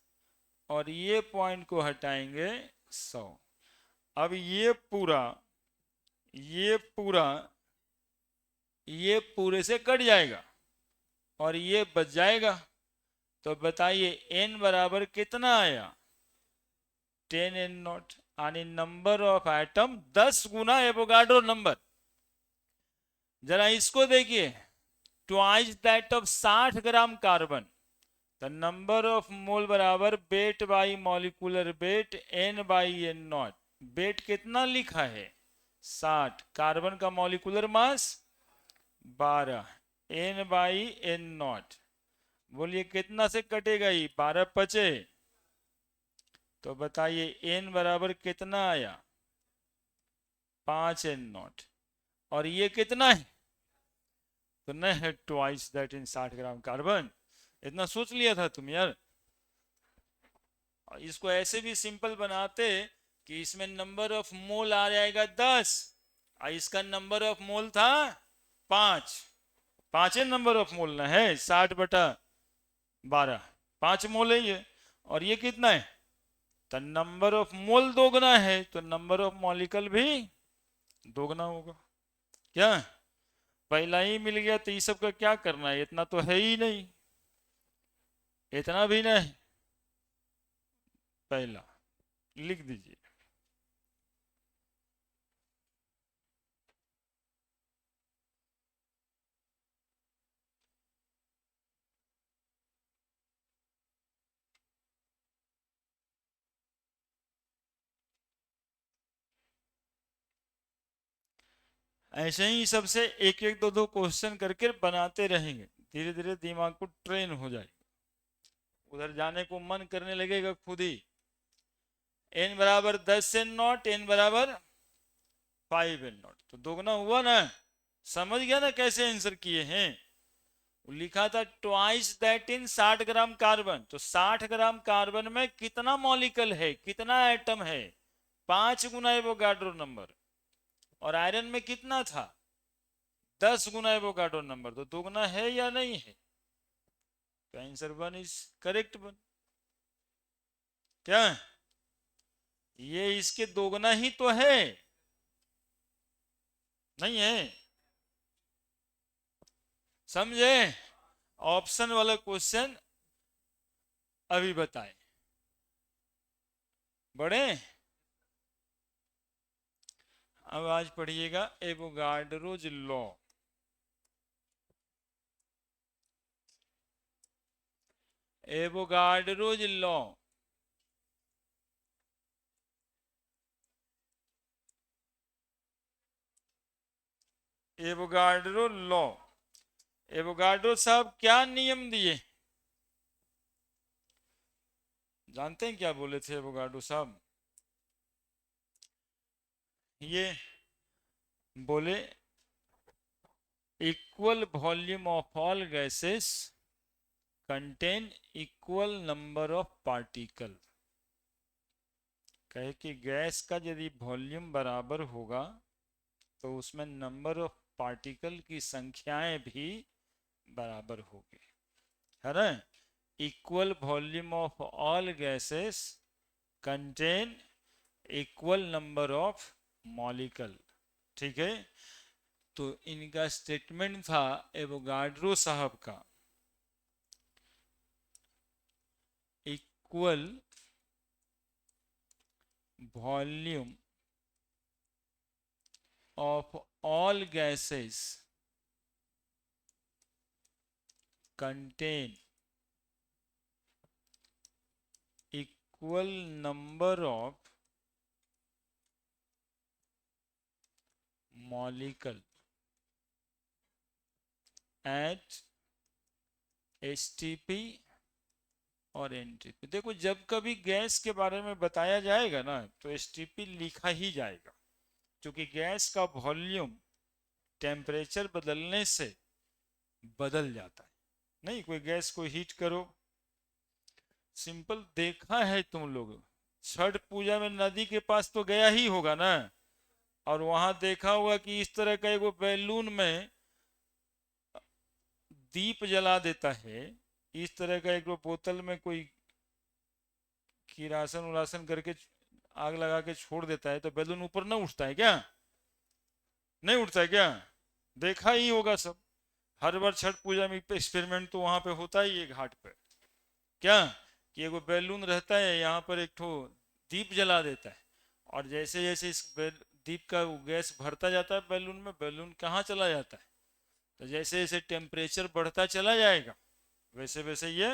और ये पॉइंट को हटाएंगे 100। अब ये पूरा ये पूरे से कट जाएगा और ये बच जाएगा। तो बताइए n बराबर कितना आया, 10 एन नॉट, यानी नंबर ऑफ एटम 10 गुना एवोगाड्रो नंबर। जरा इसको देखिए, twice that of 60 gram carbon, the number of mole बराबर weight by molecular weight N by N naught. Weight कितना लिखा है 60, कार्बन का molecular mass 12, N by N naught. बोलिए कितना से कटेगा, ये 12 बचे। तो बताइए एन बराबर कितना आया, 5 एन नॉट, और ये कितना है, तो नहीं है twice that in 60 gram carbon. इतना सोच लिया था तुम यार। इसको ऐसे भी सिंपल बनाते कि इसमें नंबर ऑफ मोल आ जाएगा 10 और इसका नंबर ऑफ मोल था 5। 5 नंबर ऑफ मोल ना है, 60/12, 5 मोल है ये। और ये कितना है, तो नंबर ऑफ मोल दोगुना है, तो नंबर ऑफ मॉलिक्यूल भी दोगुना होगा। क्या पहला ही मिल गया, तो ये सब का क्या करना है, इतना तो है ही नहीं, इतना भी नहीं। पहला लिख दीजिए। ऐसे ही सबसे एक एक दो दो क्वेश्चन करके बनाते रहेंगे, धीरे धीरे दिमाग को ट्रेन हो जाएगा, उधर जाने को मन करने लगेगा खुद ही। n बराबर 10 एन नॉट, n बराबर 5 एन नॉट, तो दोगुना हुआ ना। समझ गया ना कैसे आंसर किए हैं। लिखा था twice that in 60 gram carbon. तो 60 ग्राम कार्बन में कितना मॉलिक्यूल है, कितना एटम है? 5 गुना एवोगाड्रो नंबर। और आयरन में कितना था? 10 गुना एवोगाड्रो नंबर। तो दोगुना है या नहीं है? तो आंसर 1 इज करेक्ट। 1 क्या ये इसके दोगुना ही तो है? नहीं है? समझे? ऑप्शन वाला क्वेश्चन अभी बताएं। बड़े अब आज पढ़िएगा Avogadro's law. Avogadro's law Avogadro law. Avogadro साहब क्या नियम दिए? जानते हैं क्या बोले थे एवोगाड्रो साहब? ये बोले equal volume of all gases contain equal number of particle. कहे कि गैस का यदि वॉल्यूम बराबर होगा तो उसमें नंबर ऑफ पार्टिकल की संख्याएं भी बराबर होगी, है ना? Equal volume of all gases contain equal number of molecule. ठीक है, तो इनका स्टेटमेंट था एवोगाड्रो साहब का, equal volume of all gases contain equal number of molecule eight STP और एनटीपी। देखो जब कभी गैस के बारे में बताया जाएगा ना तो एसटीपी लिखा ही जाएगा, क्योंकि गैस का वॉल्यूम टेम्परेचर बदलने से बदल जाता है। नहीं, कोई गैस को हीट करो, सिंपल देखा है तुम लोग, छठ पूजा में नदी के पास तो गया ही होगा ना, और वहां देखा होगा कि इस तरह का एक बैलून में दीप जला देता है, इस तरह का एक बोतल में कोई किरासन उरासन करके आग लगा के छोड़ देता है, तो बैलून ऊपर ना उठता है क्या? नहीं उठता है क्या? देखा ही होगा सब। हर बार छठ पूजा में एक्सपेरिमेंट तो वहां पे होता ही है घाट पे। क्या कि एगो बैलून रहता है, यहाँ पर एक ठो दीप जला देता है, और जैसे जैसे इस दीप का गैस भरता जाता है बैलून में, बैलून कहाँ चला जाता है? तो जैसे जैसे टेम्परेचर बढ़ता चला जाएगा वैसे वैसे ये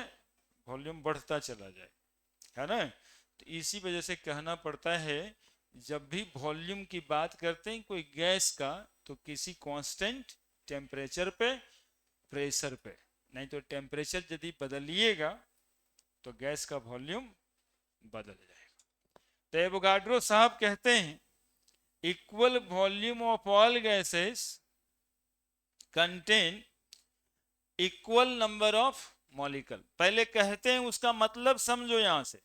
वॉल्यूम बढ़ता चला जाएगा, है ना? तो इसी वजह से कहना पड़ता है जब भी वॉल्यूम की बात करते हैं कोई गैस का, तो किसी कांस्टेंट टेम्परेचर पे, प्रेशर पे, नहीं तो टेम्परेचर यदि बदलिएगा तो गैस का वॉल्यूम बदल जाएगा। तो एवोगाड्रो साहब कहते हैं equal volume of all gases contain equal number of molecule. पहले कहते हैं उसका मतलब समझो, यहां से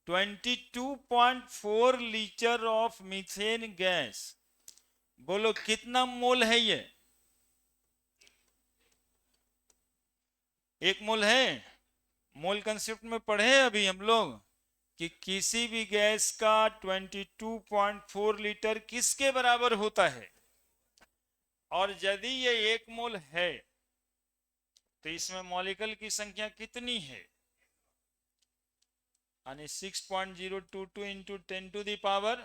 22.4 लीटर ऑफ मीथेन गैस, बोलो कितना मोल है ये? 1 मोल है। मोल कंसेप्ट में पढ़े अभी हम लोग कि किसी भी गैस का 22.4 लीटर किसके बराबर होता है, और यदि ये 1 मोल है तो इसमें मॉलिक्यूल की संख्या कितनी है? यानी 6.022 into 10 to the power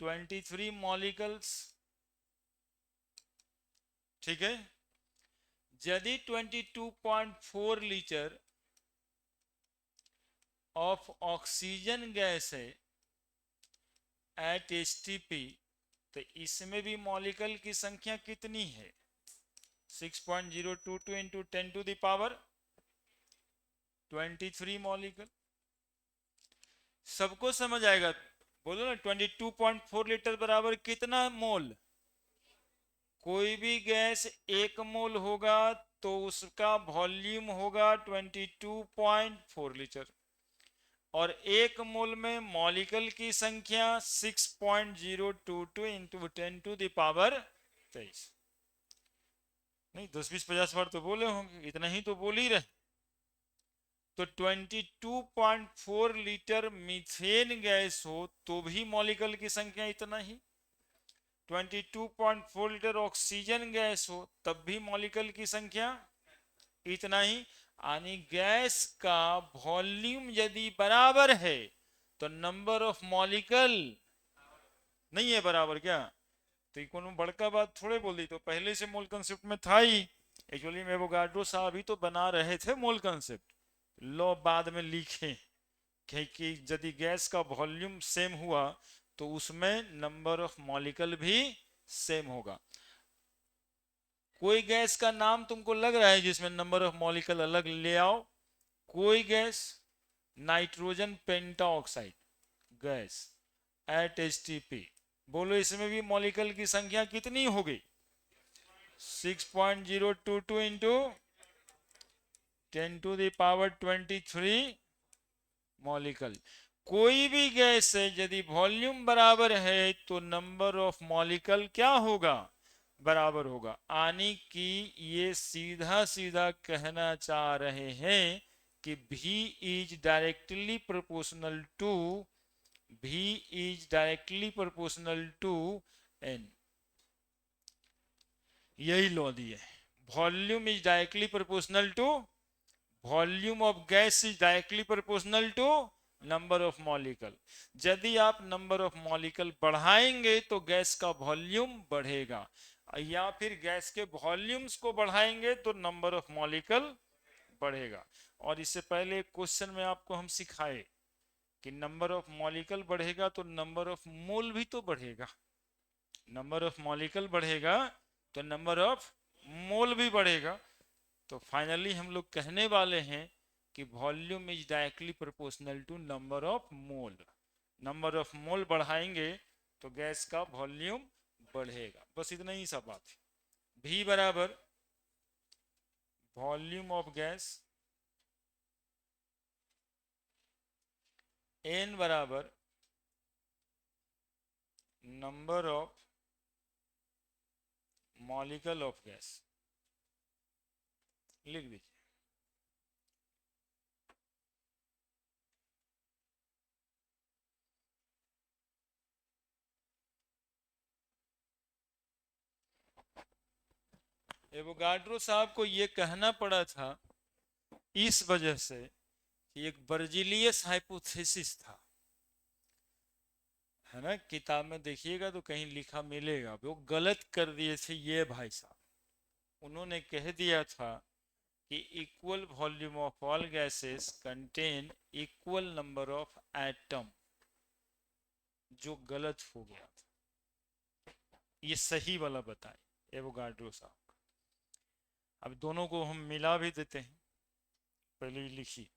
23 molecules. ठीक है, यदि 22.4 लीटर ऑफ ऑक्सीजन गैस है एट एसटीपी, तो इसमें भी मॉलिक्यूल की संख्या कितनी है? 6.022 into 10 to the power 23 molecule. सबको समझ आएगा? बोलो ना, 22.4 लीटर बराबर कितना मोल? कोई भी गैस 1 मोल होगा तो उसका वॉल्यूम होगा 22.4 लीटर। और 1 मोल में मॉलिक्यूल की संख्या 6.022 इंटू 10⁻23। नहीं 10 20 50 बार तो बोले होंगे, इतना ही तो बोल ही रहे। तो 22.4 लीटर मीथेन गैस हो तो भी मॉलिक्यूल की संख्या इतना ही। 22.4 लीटर ऑक्सीजन गैस हो तब भी मॉलिक्यूल की संख्या इतना ही। यानी गैस का वॉल्यूम यदि बराबर है तो नंबर ऑफ मॉलिक्यूल नहीं है बराबर क्या? तो ये कोनो बड़का बात थोड़े बोल दी, तो पहले से मोल कंसेप्ट में था ही। एक्चुअली में एवोगाड्रो साहब ही तो बना रहे थे मोल कंसेप्ट, लो बाद में लिखे कि यदि गैस का वॉल्यूम सेम हुआ तो उसमें नंबर ऑफ मॉलिक्यूल भी सेम होगा। कोई गैस का नाम तुमको लग रहा है जिसमें नंबर ऑफ मॉलिक्यूल अलग ले आओ? कोई gas? Nitrogen pentoxide gas at HTP, बोलो इसमें भी मॉलिक्यूल की संख्या कितनी हो गई? 6.022 इंटू 10⁻23 मॉलिक्यूल। कोई भी गैस है यदि वॉल्यूम बराबर है तो नंबर ऑफ मॉलिक्यूल क्या होगा? बराबर होगा। यानी कि ये सीधा सीधा कहना चाह रहे हैं कि V is directly proportional to V is directly proportional to N। यही लॉ दिए। Volume is directly proportional to volume of gas is directly proportional to number of molecule. यदि आप नंबर ऑफ मॉलिक्यूल बढ़ाएंगे तो गैस का वॉल्यूम बढ़ेगा, या फिर गैस के वॉल्यूम्स को बढ़ाएंगे तो नंबर ऑफ मॉलिक्यूल बढ़ेगा। और इससे पहले एक क्वेश्चन में आपको हम सिखाए कि नंबर ऑफ मॉलिक्यूल बढ़ेगा तो नंबर ऑफ मोल भी तो बढ़ेगा। नंबर ऑफ मॉलिक्यूल बढ़ेगा तो नंबर ऑफ मोल भी बढ़ेगा। तो फाइनली हम लोग कहने वाले हैं कि volume is directly proportional to number of mole. Number of mole बढ़ाएंगे तो गैस का वॉल्यूम बढ़ेगा। बस इतना ही सा बात है। V बराबर वॉल्यूम ऑफ गैस, N बराबर number of molecule of gas. लिख दीजिए। एवोगाड्रो साहब को यह कहना पड़ा था इस वजह से कि एक बर्जिलियस हाइपोथेसिस था, है ना? किताब में देखिएगा तो कहीं लिखा मिलेगा, वो गलत कर दिए थे ये भाई साहब। उन्होंने कह दिया था कि equal volume of all gases contain equal number of atom, जो गलत हो गया था। ये सही वाला बताए एवोगाड्रो साहब। अब दोनों को हम मिला भी देते हैं, पहले ही लिखी।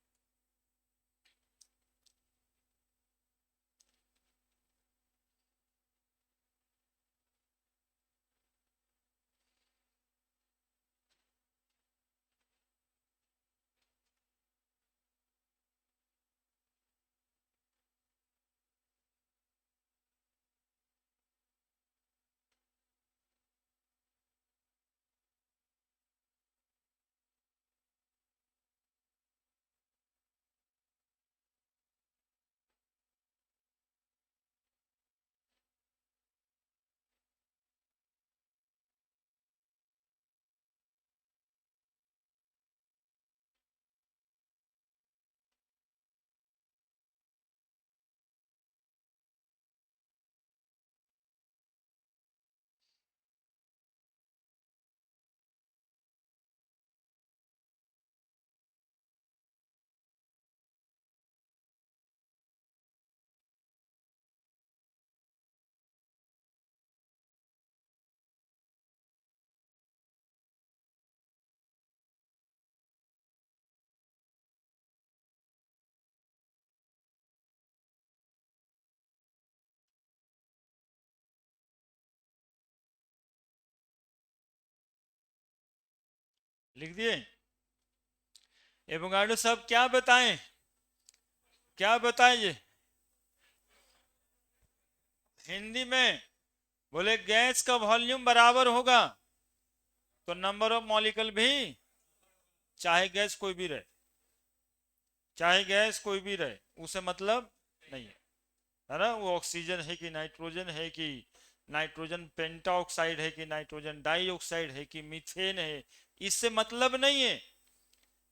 लिख दिए। एवोगाड्रो साहब क्या बताएं, क्या बताएं ये हिंदी में? बोले गैस का वॉल्यूम बराबर होगा तो नंबर ऑफ मॉलिक्यूल भी, चाहे गैस कोई भी रहे, चाहे गैस कोई भी रहे, उसे मतलब नहीं है ना, वो ऑक्सीजन है कि नाइट्रोजन है कि नाइट्रोजन पेंटाऑक्साइड है कि नाइट्रोजन डाइऑक्साइड है कि मीथेन है, इससे मतलब नहीं है।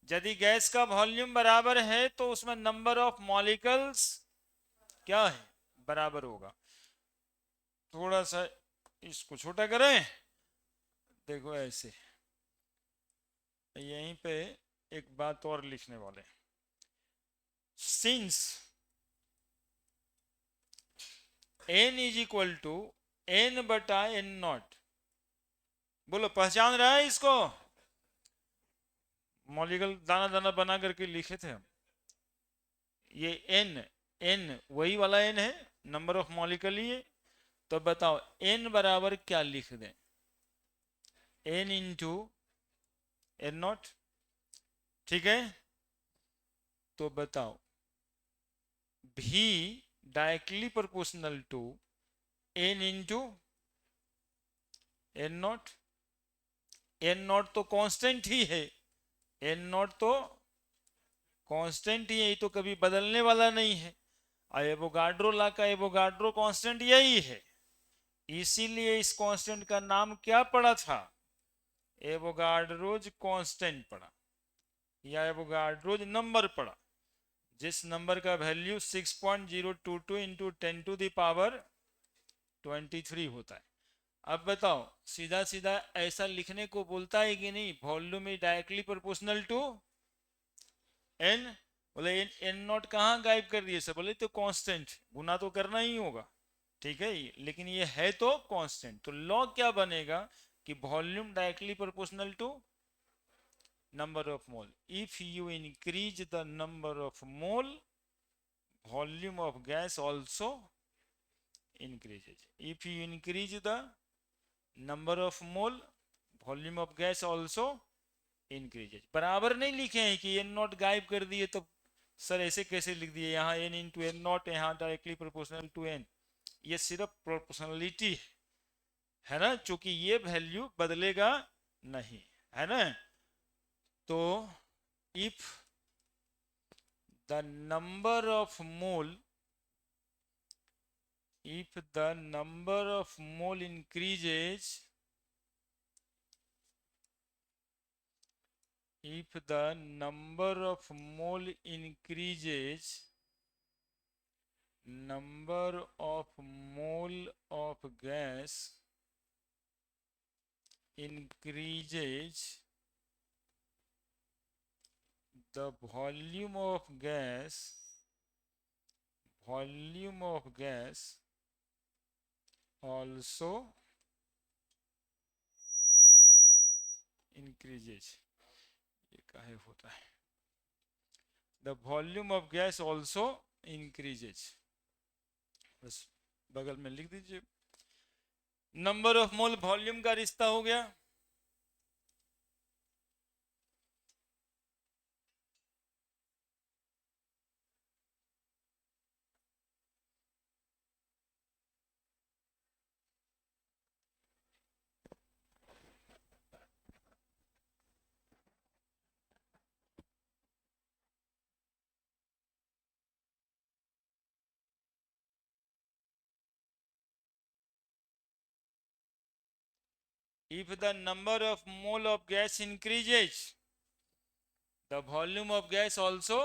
यदि गैस का वॉल्यूम बराबर है तो उसमें नंबर ऑफ मॉलिक्यूल्स क्या है, बराबर होगा। थोड़ा सा इसको छोटा करें, देखो ऐसे, यहीं पे एक बात और लिखने वाले, since n is equal to n बटा n नॉट, बोलो पहचान रहा है इसको? मॉलिक्यूल दाना दाना बना करके लिखे थे हम, ये n, n वही वाला n है, नंबर ऑफ मॉलिक्यूल ही है। तो बताओ n बराबर क्या लिख दें, n इंटू n नॉट, ठीक है? तो बताओ v directly proportional to n into n naught, n naught तो कांस्टेंट ही है, n नॉट तो कांस्टेंट ही है, ये तो कभी बदलने वाला नहीं है। एवोगाड्रो ला का एवोगाड्रो कांस्टेंट यही है, इसीलिए इस कांस्टेंट का नाम क्या पड़ा था, एवोगाड्रोज कांस्टेंट पड़ा, या एवोगाड्रोज नंबर पड़ा, जिस नंबर का value 6.022 into 10 to the power 23 होता है। अब बताओ सीधा सीधा ऐसा लिखने को बोलता है कि नहीं, volume is directly proportional to n, बोले एन नॉट कहाँ गायब कर दिए सब, बोले तो कांस्टेंट, गुना तो करना ही होगा, ठीक है, लेकिन ये है तो कांस्टेंट, तो लॉ क्या बनेगा कि volume directly proportional to number of mole, if you increase the number of mole volume of gas also increases, if you increase the number of mole volume of gas also increases। बराबर नहीं लिखे हैं कि n नॉट गायब कर दिए, तो सर ऐसे कैसे लिख दिए, यहाँ n इंटू एन नॉट, यहाँ डायरेक्टली प्रोपोर्शनल टू n, ये सिर्फ प्रोपोर्शनलिटी है ना, चूंकि ये वैल्यू बदलेगा नहीं, है ना। तो if the number of mole, if the number of mole increases, if the number of mole increases, number of mole of gas increases, the volume of gas, volume of gas also increases, ये काहे होता है, the volume of gas also increases, बस बगल में लिख दीजिए, नंबर ऑफ मोल वॉल्यूम का रिश्ता हो गया। If the number of mole of gas increases, the volume of gas also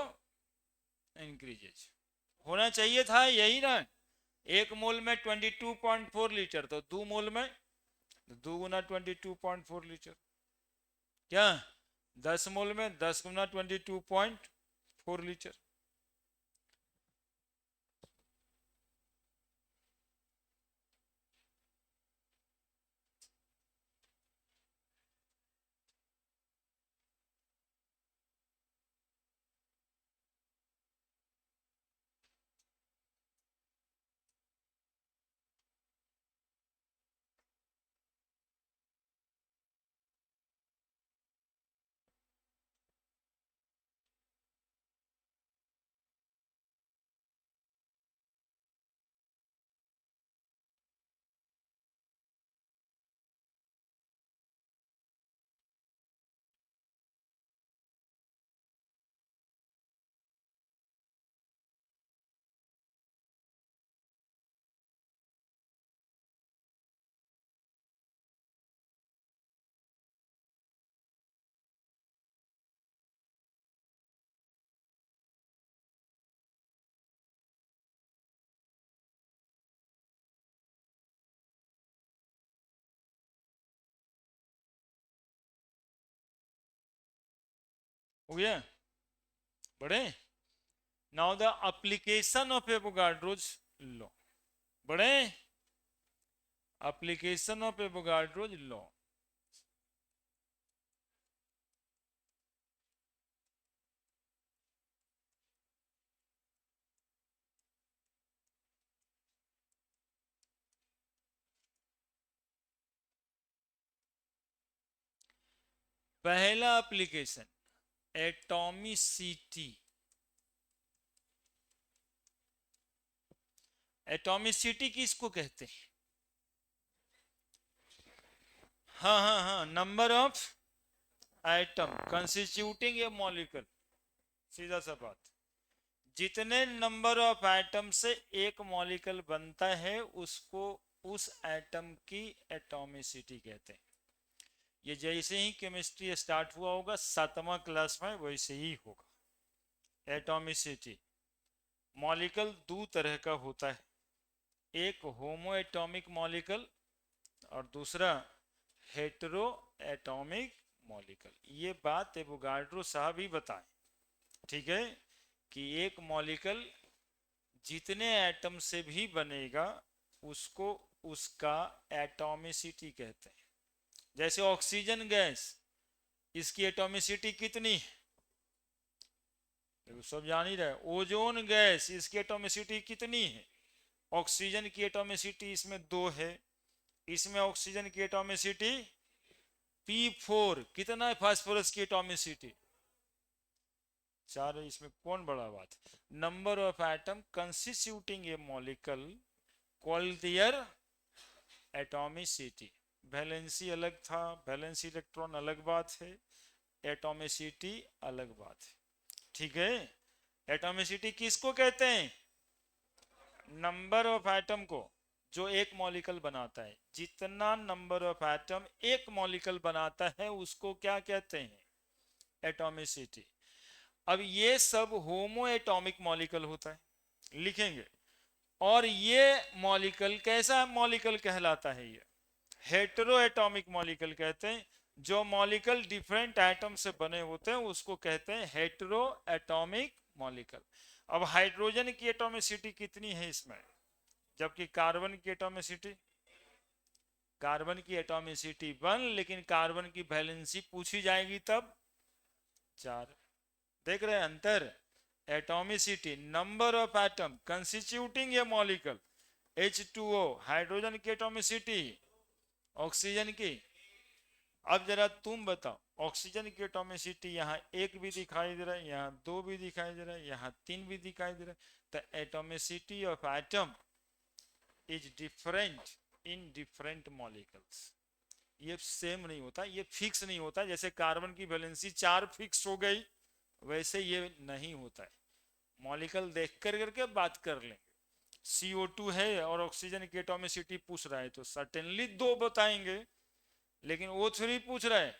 increases, होना चाहिए था यही ना, एक मोल में 22.4 लीटर, तो दो मोल में दो गुना 22.4 लीटर, क्या 10 मोल में 10 गुना 22.4 लीटर। हो गया, बढ़े। Now the application of Avogadro's law, बढ़े, एप्लीकेशन ऑफ एवोगाड्रोज लॉ। पहला एप्लीकेशन एटॉमिसिटी। एटॉमिसिटी किसको कहते हैं? हाँ हाँ हाँ, number of atom constituting a molecule, सीधा सा बात। जितने नंबर ऑफ एटम से एक मॉलिक्यूल बनता है उसको उस एटम की एटॉमिसिटी कहते हैं। ये जैसे ही केमिस्ट्री स्टार्ट हुआ होगा 7वां क्लास में, वैसे ही होगा। एटॉमिसिटी, मॉलिक्यूल दो तरह का होता है, एक होमो एटॉमिक मॉलिक्यूल और दूसरा हेटेरो एटॉमिक मॉलिक्यूल। ये बात एवोगाड्रो साहब ही बताएं, ठीक है, कि एक मॉलिक्यूल जितने एटम से भी बनेगा उसको उसका एटॉमिसिटी कहते हैं। जैसे ऑक्सीजन गैस, इसकी एटॉमिसिटी कितनी है? देखो सब जान ही रहे। ओजोन गैस, इसकी एटॉमिसिटी कितनी है? ऑक्सीजन की एटॉमिसिटी इसमें 2 है, इसमें ऑक्सीजन की एटॉमिसिटी P4। कितना है फास्फोरस की एटॉमिसिटी? 4 है। इसमें कौन बड़ा बात? Number of atom constituting a molecule called their atomicity. Valency अलग था, वैलेंसी इलेक्ट्रॉन अलग बात है, एटॉमिसिटी अलग बात है, ठीक है। एटॉमिसिटी किसको कहते हैं? नंबर ऑफ एटम को जो एक मॉलिक्यूल बनाता है। जितना नंबर ऑफ एटम एक मॉलिक्यूल बनाता है उसको क्या कहते हैं? एटॉमिसिटी। अब ये सब होमो एटॉमिक मॉलिक्यूल होता है, लिखेंगे। और ये मॉलिक्यूल कैसा मॉलिक्यूल कहलाता है? ये हेटेरो एटॉमिक मॉलिक्यूल कहते हैं। जो मॉलिक्यूल डिफरेंट एटम से बने होते हैं उसको कहते हैं हेटेरो एटॉमिक मॉलिक्यूल। अब हाइड्रोजन की एटॉमिसिटी कितनी है इसमें, जबकि कार्बन की एटॉमिसिटी, कार्बन की एटॉमिसिटी 1, लेकिन कार्बन की वैलेंसी पूछी जाएगी तब 4। देख रहे हैं अंतर? Atomicity, number of atom constituting a molecule, H2O hydrogen की एटॉमिसिटी, ऑक्सीजन की। अब जरा तुम बताओ, ऑक्सीजन की एटॉमिसिटी यहाँ 1 भी दिखाई दे रहा है, यहाँ 2 भी दिखाई दे रहा है, यहाँ 3 भी दिखाई दे रहा है। तो atomicity of atom is different in different molecules. ये सेम नहीं होता, ये फिक्स नहीं होता। जैसे कार्बन की वैलेंसी 4 फिक्स हो गई, वैसे ये नहीं होता है। मॉलिक्यूल देख कर करके बात कर लेंगे। CO2 है और ऑक्सीजन की एटॉमिसिटी पूछ रहा है तो सर्टेनली 2 बताएंगे, लेकिन O3 पूछ रहा है,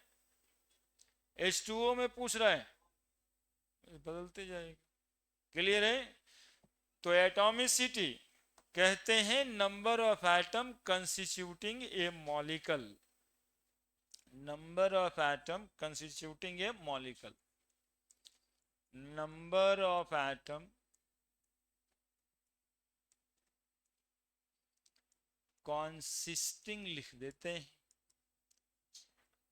H2O में पूछ रहा है, बदलते जाएगा। क्लियर है? तो एटॉमिसिटी कहते हैं number of atom constituting a molecule, number of atom constituting a molecule, number of atom consisting, लिख देते हैं,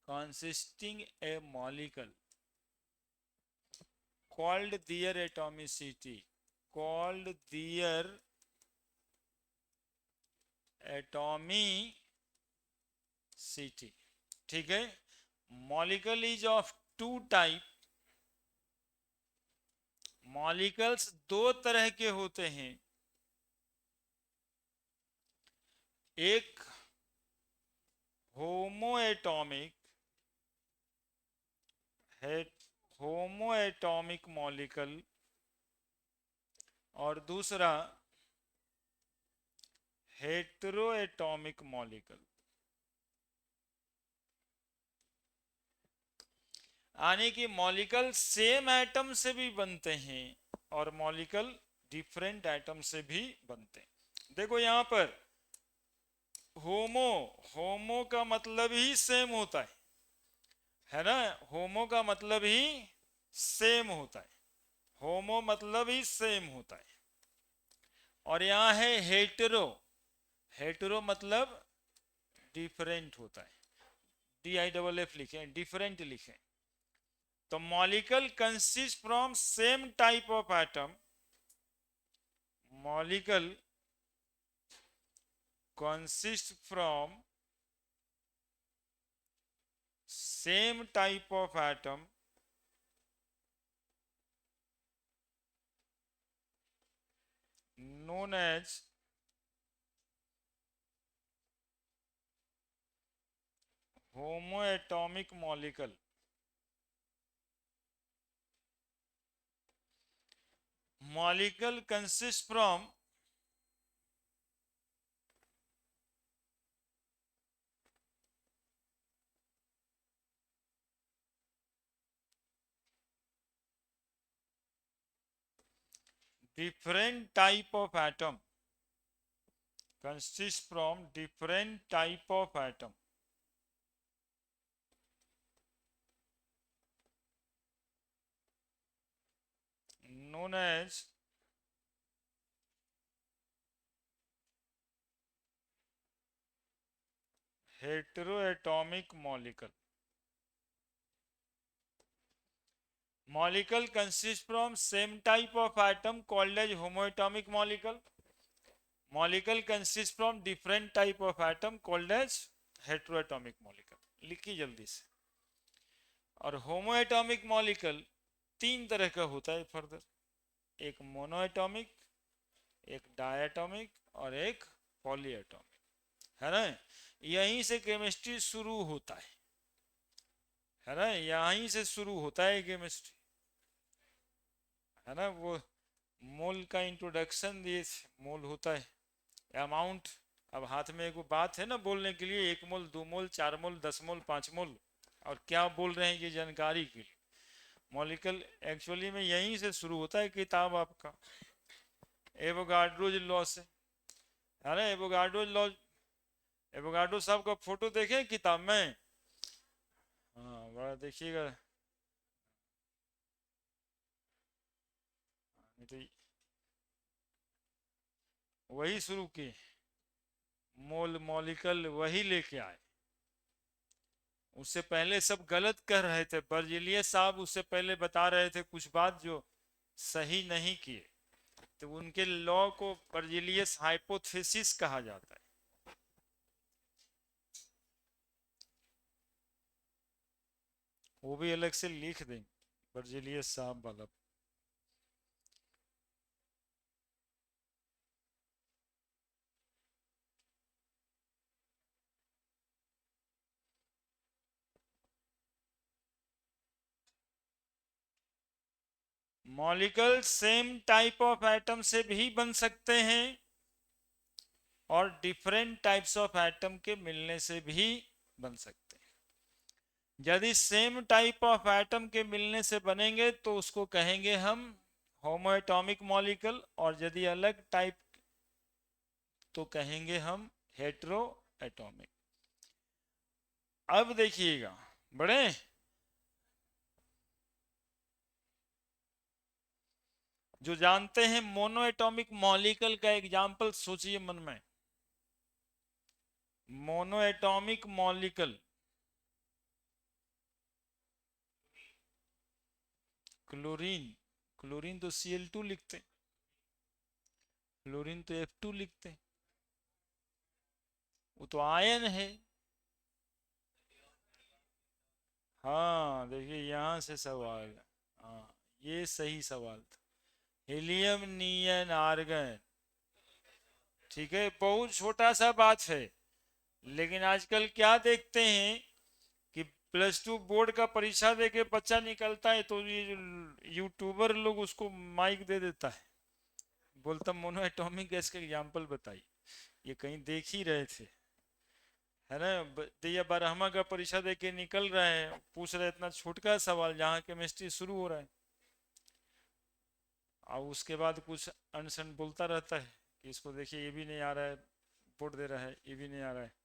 consisting a molecule called their atomicity, called their atomicity, ठीक है। Molecule is of 2 type, molecules 2 तरह के होते हैं। एक होमो एटॉमिक है, होमो एटॉमिक मॉलिक्यूल, और दूसरा हेटेरो एटॉमिक मॉलिक्यूल। यानी कि मॉलिक्यूल सेम एटम से भी बनते हैं और मॉलिक्यूल डिफरेंट एटम से भी बनते हैं। देखो यहां पर होमो, होमो का मतलब ही सेम होता है ना। होमो का मतलब ही सेम होता है, होमो मतलब ही सेम होता है। और यहां है हेटेरो, हेटेरो मतलब डिफरेंट होता है, DIFF लिखें, डिफरेंट लिखें। तो molecule consist from same type of atom, molecule consist from same type of atom known as homoatomic molecule. Molecule consists from different type of atom, consists from different type of atom known as heteroatomic molecule. Molecule consists from same type of atom called as homoatomic molecule. Molecule consists from different type of atom called as heteroatomic molecule. लिखिए जल्दी से। और होमोएटॉमिक मॉलिक्यूल तीन तरह का होता है फर्दर, एक मोनोएटॉमिक, एक डायटॉमिक और एक पॉलीएटॉमिक, है ना। यहीं से केमिस्ट्री शुरू होता है ना, यहीं से शुरू होता है केमिस्ट्री, है ना। वो मोल का इंट्रोडक्शन दिए थे, मोल होता है अमाउंट। अब हाथ में एक बात है ना बोलने के लिए, 1 मोल 2 मोल 4 मोल 10 मोल 5 मोल, और क्या बोल रहे हैं ये जानकारी के लिए। मॉलिक्यूल एक्चुअली में यहीं से शुरू होता है किताब आपका एवोगाड्रोज लॉ से, है ना। एवोगाड्रोज लॉ, एवोगाड्रो साहब का फोटो देखें किताब में, हाँ बड़ा देखिएगा, तो वही शुरू किए, मोल मॉलिक्यूल वही लेके आए। उससे पहले सब गलत कह रहे थे, बर्जीलियस साहब उससे पहले बता रहे थे कुछ बात जो सही नहीं किए, तो उनके लॉ को बर्जीलियस हाइपोथेसिस कहा जाता है। वो भी अलग से लिख दें बर्जीलियस साहब वाला। Molecule same type of atom से भी बन सकते हैं और डिफरेंट टाइप्स ऑफ एटम के मिलने से भी बन सकते हैं। यदि सेम टाइप ऑफ एटम के मिलने से बनेंगे तो उसको कहेंगे हम होमोएटॉमिक मॉलिक्यूल, और यदि अलग टाइप तो कहेंगे हम हेटेरोएटॉमिक। अब देखिएगा बड़े, जो जानते हैं मोनोएटॉमिक मॉलिक्यूल का एग्जांपल सोचिए मन में। मोनोएटॉमिक मॉलिक्यूल, क्लोरीन, क्लोरीन तो Cl2 लिखते, क्लोरीन तो F2 लिखते, वो तो आयन है। हाँ देखिए यहाँ से सवाल, हाँ ये सही सवाल था, हीलियम नियन आर्गन, ठीक है बहुत छोटा सा बात है। लेकिन आजकल क्या देखते हैं कि +2 बोर्ड का परीक्षा दे के बच्चा निकलता है तो ये यूट्यूबर लोग उसको माइक दे देता है, बोलता मोनो एटॉमिक गैस का एग्जाम्पल बताइए, ये कहीं देख ही रहे थे, है ना। दैया बारहमा का परीक्षा दे के निकल रहे हैं, पूछ रहे इतना छोटका सवाल जहाँ केमिस्ट्री शुरू हो रहा है, और उसके बाद कुछ अनसन बोलता रहता है कि इसको देखिए ये भी नहीं आ रहा है, बोर्ड दे रहा है ये भी नहीं आ रहा है।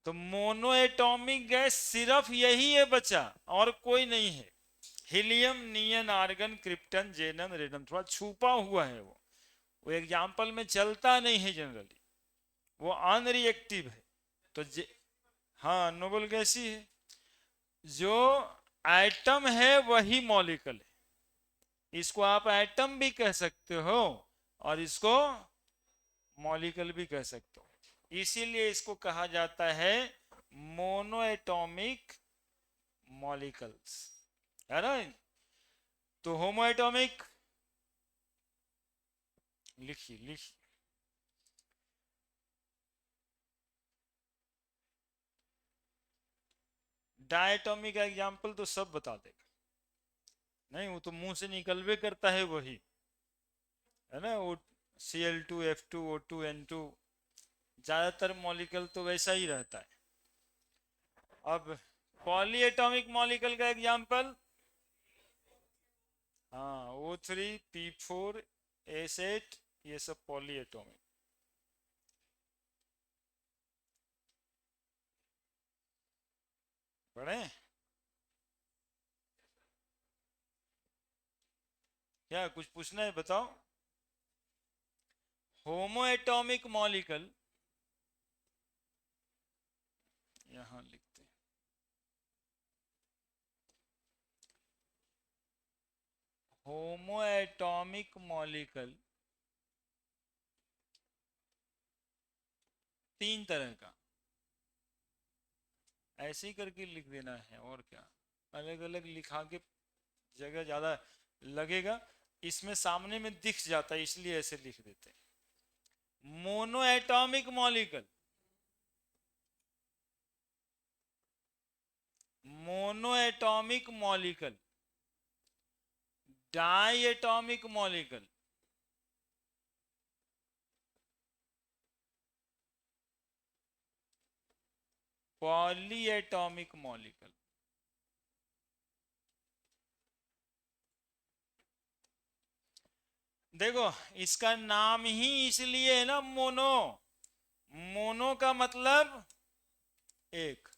तो मोनो एटॉमिक गैस सिर्फ यही है बचा, और कोई नहीं है। हीलियम, नियन, आर्गन, क्रिप्टन, जेनन, रेडन, थोड़ा छुपा हुआ है वो एग्जाम्पल में चलता नहीं है जनरली, वो अनरिएक्टिव है। तो हाँ नोबल गैस ही है। जो एटम है वही मॉलिक्यूल है, इसको आप एटम भी कह सकते हो और इसको मॉलिक्यूल भी कह सकते हो, इसीलिए इसको कहा जाता है मोनोएटॉमिक मॉलिक्यूल्स, है ना। तो होमो एटॉमिक लिखिए लिखिए। डायटोमिक का एग्जाम्पल तो सब बता देगा, नहीं वो तो मुंह से निकलवे करता है वही, है ना। वो Cl2F2O2N2, ज्यादातर मॉलिक्यूल तो वैसा ही रहता है। अब पॉलीएटॉमिक मॉलिक्यूल का एग्जाम्पल, हाँ O3P4S8, ये सब पॉलीएटॉमिक। पढ़े क्या, कुछ पूछना है बताओ। होमोएटॉमिक मॉलिक्यूल, यहां लिखते हैं, होमोएटॉमिक मॉलिक्यूल तीन तरह का, ऐसे ही करके लिख देना है और क्या, अलग अलग लिखा के जगह ज्यादा लगेगा, इसमें सामने में दिख जाता है इसलिए ऐसे लिख देते हैं। Monoatomic molecule, monoatomic molecule, diatomic molecule, polyatomic molecule. देखो इसका नाम ही इसलिए है ना मोनो, मोनो का मतलब एक,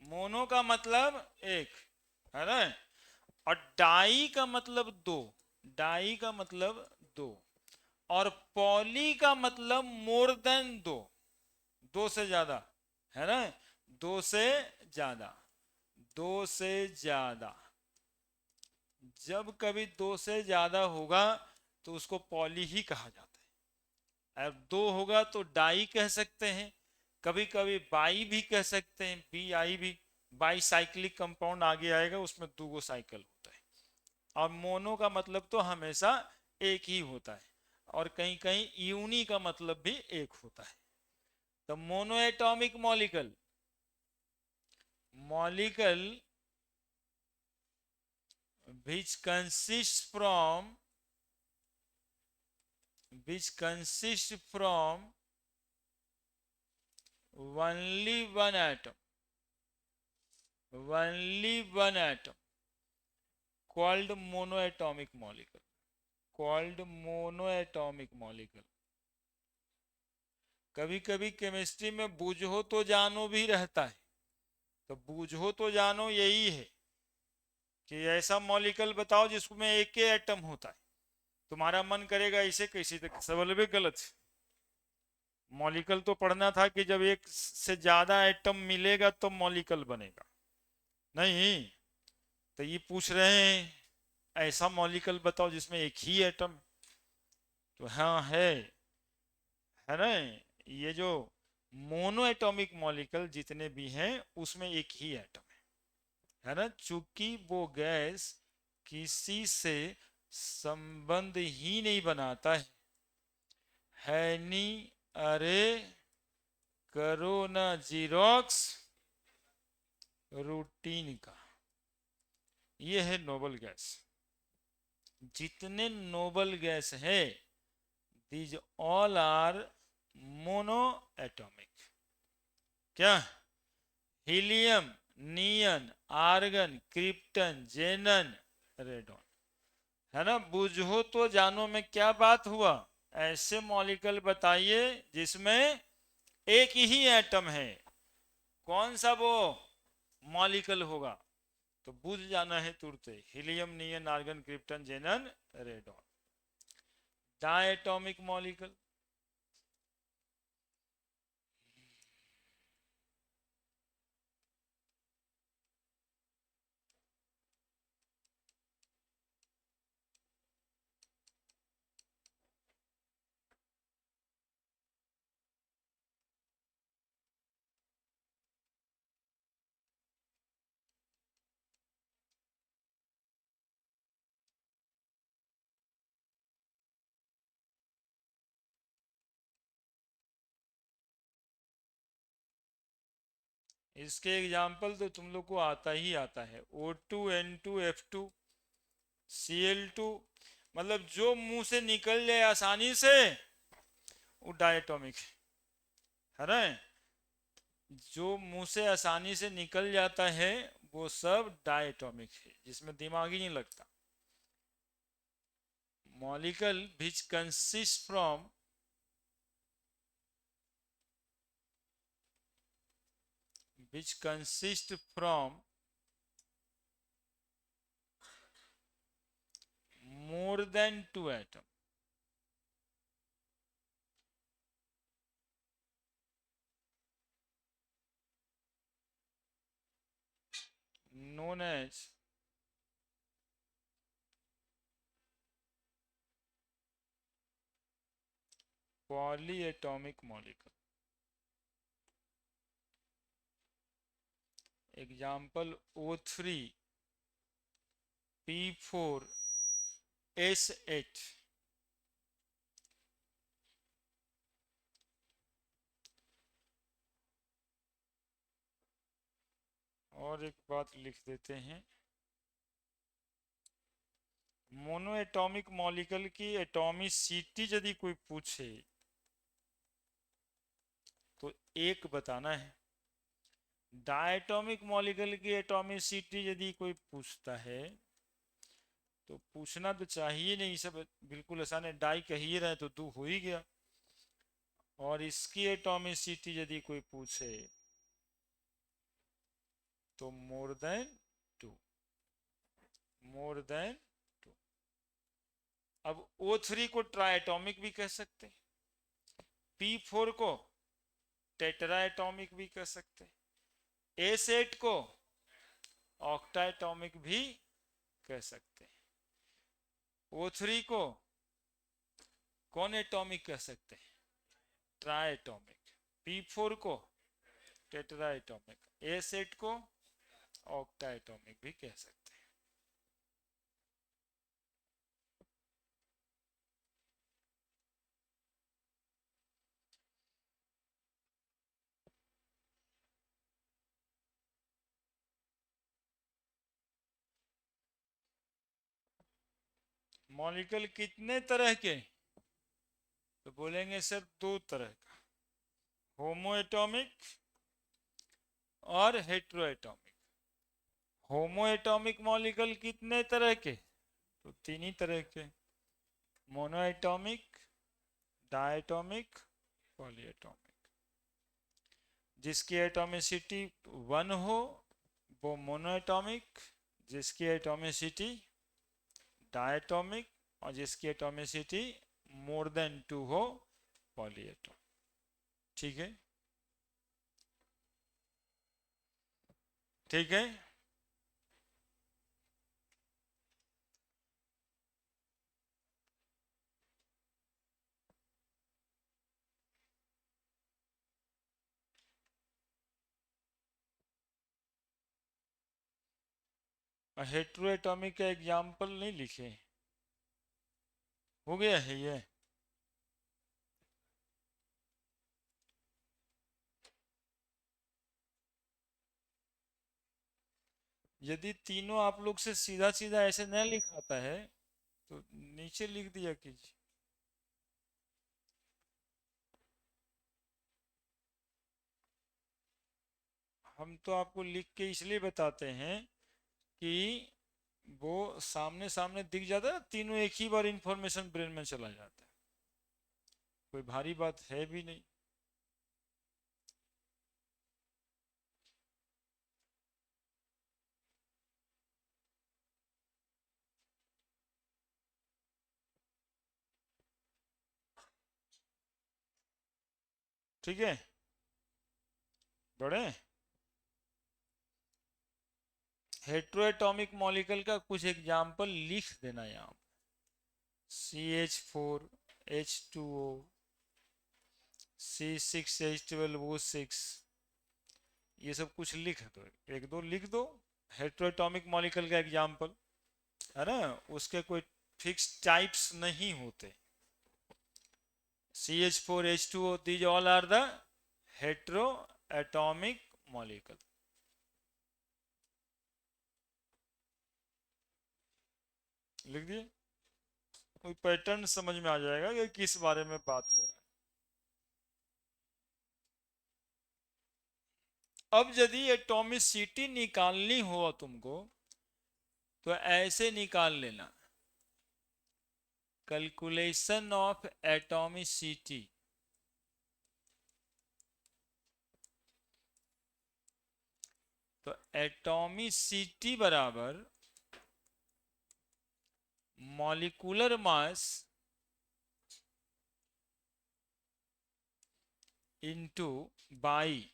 मोनो का मतलब एक, है ना। और डाई का मतलब दो, डाई का मतलब दो, और पॉली का मतलब मोर देन दो, दो से ज्यादा, है ना, दो से ज्यादा, दो से ज्यादा। जब कभी दो से ज्यादा होगा तो उसको पॉली ही कहा जाता है। अब दो होगा तो डाई कह सकते हैं, कभी कभी बाई भी कह सकते हैं, बी आई भी, बाई साइक्लिक कंपाउंड आगे आएगा उसमें दो गो साइकिल होता है। और मोनो का मतलब तो हमेशा एक ही होता है, और कहीं कहीं यूनी का मतलब भी एक होता है। तो monoatomic molecule, molecule which consists from, which consists from only one atom, only one atom, called monoatomic molecule, called monoatomic molecule। कभी कभी केमिस्ट्री में बूझो तो जानो भी रहता है, तो बूझो तो जानो यही है कि ऐसा मॉलिक्यूल बताओ जिसमें एक ही एटम होता है, तुम्हारा मन करेगा इसे कैसे, तक सवाल भी गलत है। मॉलिक्यूल तो पढ़ना था कि जब एक से ज्यादा एटम मिलेगा तो मॉलिक्यूल बनेगा, नहीं। तो ये पूछ रहे हैं ऐसा मॉलिक्यूल बताओ जिसमें एक ही एटम, तो हाँ है ना। ये जो मोनो एटॉमिक मॉलिक्यूल जितने भी हैं उसमें एक ही एटम है ना, चूंकि वो गैस किसी से संबंध ही नहीं बनाता है नी, अरे करो ना जीरोक्स रूटीन का, ये है नोबल गैस। जितने नोबल गैस है these all are monoatomic. क्या, helium, neon, argon, krypton, xenon, radon, है ना। बुझो तो जानो में क्या बात हुआ, ऐसे मॉलिक्यूल बताइए जिसमें एक ही एटम है, कौन सा वो मॉलिक्यूल होगा। तो बुझ जाना है तुरंत। Helium, neon, argon, krypton, xenon, radon. Diatomic molecule, इसके एग्जाम्पल तो तुम लोग को आता ही आता है। O2N2F2 Cl2, मतलब जो मुंह से निकल जाए आसानी से वो डायटोमिक है ना। जो मुंह से आसानी से निकल जाता है वो सब डायटोमिक है, जिसमें दिमाग ही नहीं लगता। Molecule which consist from more than two atoms known as polyatomic molecule। Example O3 P4 S8। और एक बात लिख देते हैं, मोनो एटॉमिक मॉलिक्यूल की एटॉमिसिटी यदि कोई पूछे तो एक बताना है। डायटोमिक मॉलिक्यूल की एटॉमिसिटी यदि कोई पूछता है तो पूछना तो चाहिए नहीं, सब बिल्कुल आसान है, डाई कह ही रहे तो दो हो ही गया। और इसकी एटॉमिसिटी यदि कोई पूछे तो more than two, more than two. अब O3 को ट्राइएटॉमिक भी कह सकते हैं, P4 को टेट्राएटॉमिक भी कह सकते हैं, S8 को ऑक्टाएटॉमिक भी कह सकते हैं। O3 को कौन एटॉमिक कह सकते हैं? ट्राइएटॉमिक। P4 को टेट्राएटॉमिक, S8 को ऑक्टाएटॉमिक भी कह सकते हैं। मॉलिक्यूल कितने तरह के? तो बोलेंगे सर दो तरह का, होमो एटॉमिक और हेट्रो एटॉमिक। होमो एटॉमिक मॉलिक्यूल कितने तरह के? तो तीन ही तरह के, मोनो एटॉमिक, डायटोमिक, पॉलीएटॉमिक। जिसकी एटॉमिसिटी 1 हो वो मोनो एटॉमिक, जिसकी एटॉमिसिटी डायटोमिक, और जिसकी एटॉमिसिटी मोर देन 2 हो पॉलीएटॉमिक। ठीक है, ठीक है। हेट्रो एटॉमिक का एग्जाम्पल नहीं लिखे, हो गया है ये। यदि तीनों आप लोग से सीधा सीधा ऐसे न लिखाता है तो नीचे लिख दिया कीजिए। हम तो आपको लिख के इसलिए बताते हैं कि वो सामने सामने दिख जाता है, तीनों एक ही बार इंफॉर्मेशन ब्रेन में चला जाता है, कोई भारी बात है भी नहीं। ठीक है, बढ़े। हेट्रोएटॉमिक मॉलिक्यूल का कुछ एग्जाम्पल लिख देना यहाँ। CH4H2O, C6H12O6, ये सब कुछ लिख दो, एक दो लिख दो। हेट्रोएटॉमिक मॉलिक्यूल का एग्जाम्पल है ना, उसके कोई फिक्स टाइप्स नहीं होते। CH4H2O, these all are the heteroatomic molecule। लिख दिए, कोई पैटर्न समझ में आ जाएगा कि किस बारे में बात हो रहा है। अब यदि एटॉमिसिटी निकालनी हो तुमको, तो ऐसे निकाल लेना, कैलकुलेशन ऑफ एटॉमिसिटी। तो एटॉमिसिटी बराबर molecular mass into by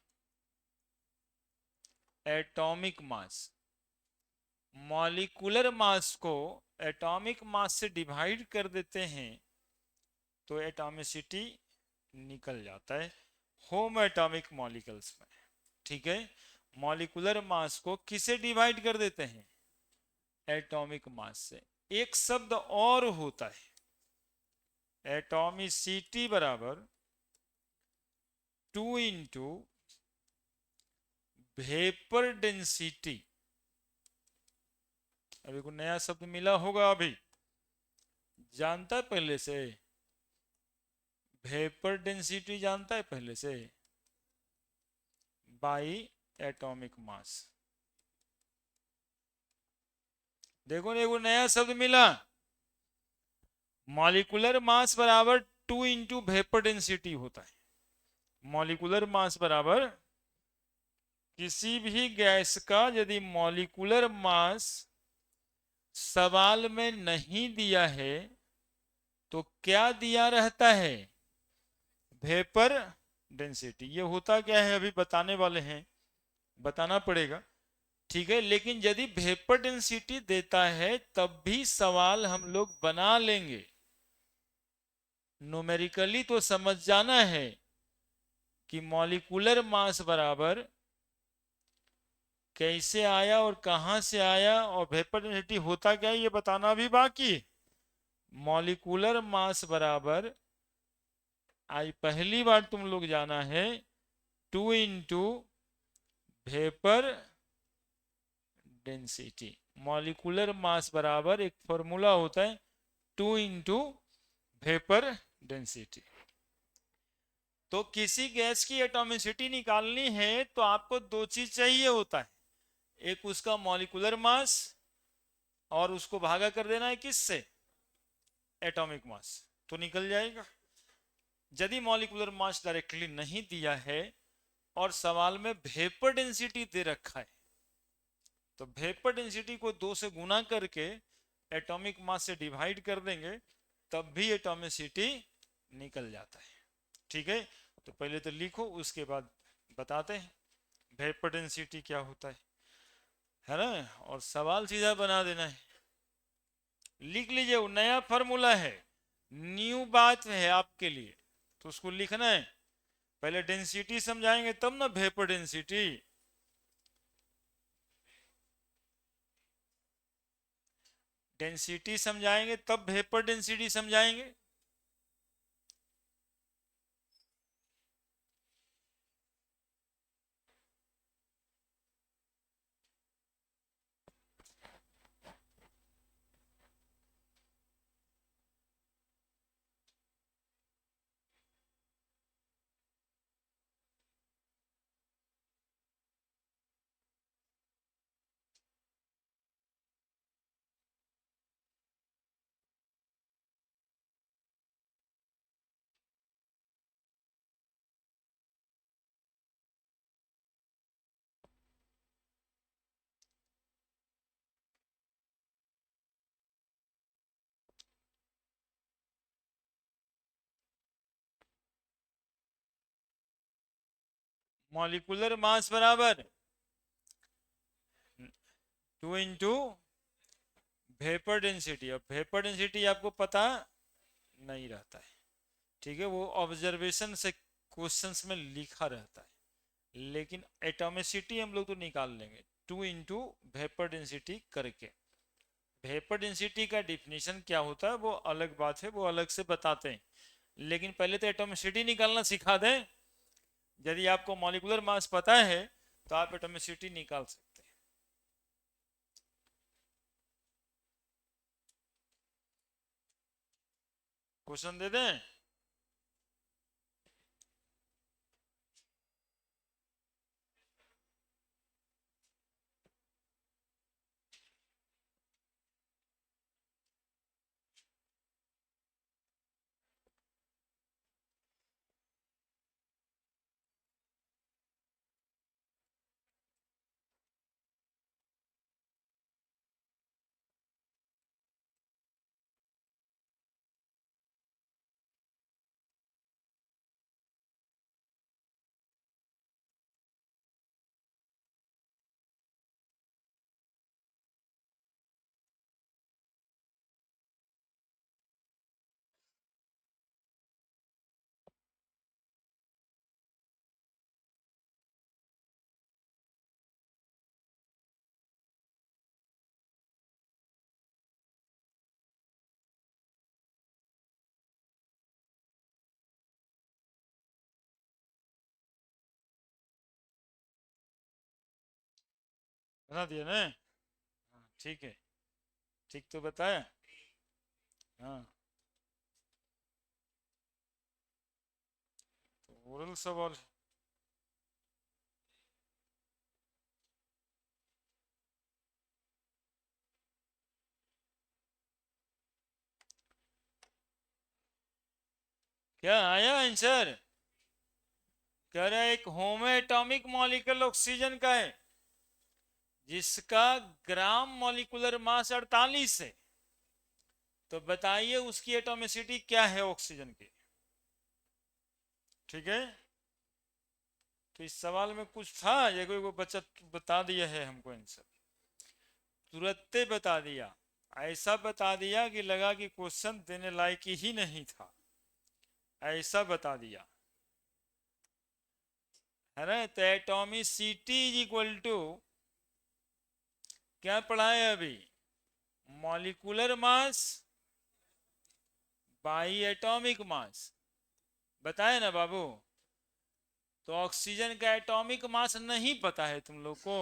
atomic mass. Molecular mass को एटॉमिक मास से डिवाइड कर देते हैं तो एटॉमिसिटी निकल जाता है होम एटॉमिक मॉलिक्यूल्स में। ठीक है, मॉलिक्यूलर मास को किसे डिवाइड कर देते हैं? एटॉमिक मास से। एक शब्द और होता है, एटॉमिसिटी बराबर 2 इंटू वेपर डेंसिटी। अभी को नया शब्द मिला होगा, अभी जानता है पहले से? वेपर डेंसिटी जानता है पहले से? By atomic mass. देखो ना, एगो नया शब्द मिला, मॉलिक्यूलर मास बराबर 2 इंटू वेपर डेंसिटी होता है। मॉलिक्यूलर मास बराबर किसी भी गैस का यदि मॉलिक्यूलर मास सवाल में नहीं दिया है तो क्या दिया रहता है? Vapour density. ये होता क्या है अभी बताने वाले हैं, बताना पड़ेगा। ठीक है, लेकिन यदि वेपर डेंसिटी देता है तब भी सवाल हम लोग बना लेंगे। न्यूमेरिकली तो समझ जाना है कि मॉलिक्यूलर मास बराबर कैसे आया और कहां से आया और वेपर डेंसिटी होता क्या है ये बताना भी बाकी। मॉलिक्यूलर मास बराबर आज पहली बार तुम लोग जाना है 2 into vapour density. Molecular mass बराबर एक फॉर्मूला होता है 2 इंटू वेपर डेंसिटी। तो किसी गैस की एटॉमिसिटी निकालनी है तो आपको दो चीज चाहिए होता है, एक उसका मॉलिक्यूलर मास और उसको भागा कर देना है किससे? एटॉमिक मास, तो निकल जाएगा। यदि मॉलिक्यूलर मास डायरेक्टली नहीं दिया है और सवाल में वेपर डेंसिटी दे रखा है तो वेपर डेंसिटी को 2 से गुना करके एटॉमिक मास से डिवाइड कर देंगे तब भी एटॉमिसिटी निकल जाता है। ठीक है, तो पहले तो लिखो, उसके बाद बताते हैं वेपर डेंसिटी क्या होता है ना, और सवाल सीधा बना देना है। लिख लीजिए, वो नया फॉर्मूला है, न्यू बात है आपके लिए, तो उसको लिखना है। पहले डेंसिटी समझाएंगे तब ना वेपर डेंसिटी। डेंसिटी समझाएंगे तब वेपर डेंसिटी समझाएंगे। मॉलिक्यूलर मास बराबर 2 इंटू वेपर डेंसिटी। अब वेपर डेंसिटी आपको पता नहीं रहता है, ठीक है, वो ऑब्जर्वेशन से क्वेश्चंस में लिखा रहता है, लेकिन एटॉमिसिटी हम लोग तो निकाल लेंगे 2 इंटू वेपर डेंसिटी करके। वेपर डेंसिटी का डिफिनीशन क्या होता है वो अलग बात है, वो अलग से बताते हैं, लेकिन पहले तो एटॉमिसिटी निकालना सिखा दें। यदि आपको मॉलिक्यूलर मास पता है तो आप एटॉमिसिटी निकाल सकते हैं। क्वेश्चन दे दें? बता दिया ना? हाँ, ठीक है, ठीक तो बताया। हाँ, तो ओरल सवाल। क्या आया आंसर? कह रहा है एक होमो एटॉमिक मॉलिक्यूल ऑक्सीजन का है जिसका ग्राम मॉलिक्यूलर मास 48 है, तो बताइए उसकी एटॉमिसिटी क्या है ऑक्सीजन की। ठीक है, तो इस सवाल में कुछ था ये, कोई वो बच्चा बता दिया है हमको आंसर, तुरंत बता दिया, ऐसा बता दिया कि लगा कि क्वेश्चन देने लायक ही नहीं था, ऐसा बता दिया है ना। तो एटॉमिसिटी इज इक्वल टू क्या पढ़ा है अभी? Molecular mass by atomic mass, बताए ना बाबू। तो ऑक्सीजन का एटॉमिक मास नहीं पता है तुम लोग को,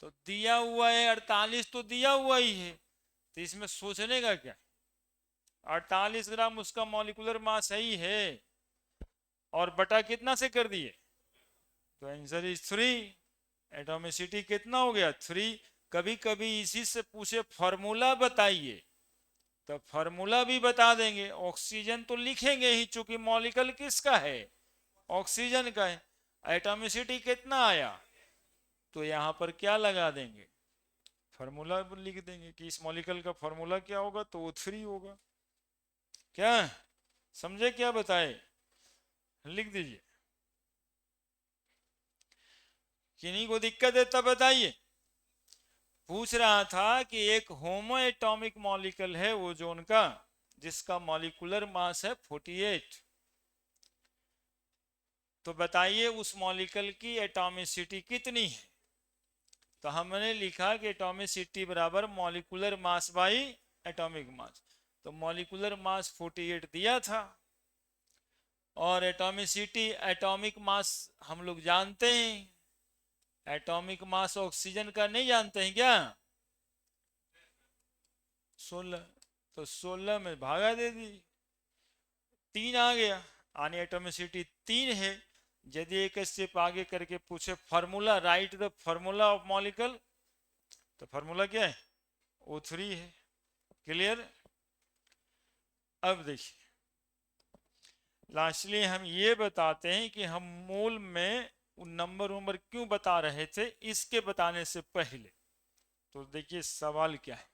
तो दिया हुआ है 48, तो दिया हुआ ही है, तो इसमें सोचने का क्या? 48 ग्राम उसका मॉलिक्यूलर मास है ही है, और बटा कितना से कर दिए, तो आंसर इज 3। एटॉमिसिटी कितना हो गया? 3। कभी कभी इसी से पूछे फॉर्मूला बताइए, तो फॉर्मूला भी बता देंगे, ऑक्सीजन तो लिखेंगे ही चूंकि मॉलिक्यूल किसका है, ऑक्सीजन का है। एटॉमिसिटी कितना आया, तो यहां पर क्या लगा देंगे, फॉर्मूला लिख देंगे कि इस मॉलिक्यूल का फॉर्मूला क्या होगा, तो वो 3 होगा। क्या समझे, क्या बताए? लिख दीजिए, किन्हीं को दिक्कत है तब बताइए। पूछ रहा था कि एक होमो एटॉमिक मॉलिक्यूल है वो जो उनका, जिसका मॉलिक्यूलर मास है 48, तो बताइए उस मॉलिक्यूल की एटॉमिसिटी कितनी है। तो हमने लिखा कि एटॉमिसिटी बराबर molecular mass by atomic mass, तो मॉलिक्यूलर मास 48 दिया था, और एटॉमिसिटी एटॉमिक मास हम लोग जानते हैं, एटॉमिक मास ऑक्सीजन का नहीं जानते हैं क्या? 16, तो 16 में भागा दे दी, 3 आ गया, यानी एटॉमिसिटी 3 है। यदि एक स्टेप आगे करके पूछे formula, right the formula of molecule, तो फार्मूला क्या है, O3 है। क्लियर? अब देखिए, लास्टली हम ये बताते हैं कि हम मूल में नंबर क्यों बता रहे थे इसके बताने से पहले। तो देखिए सवाल क्या है,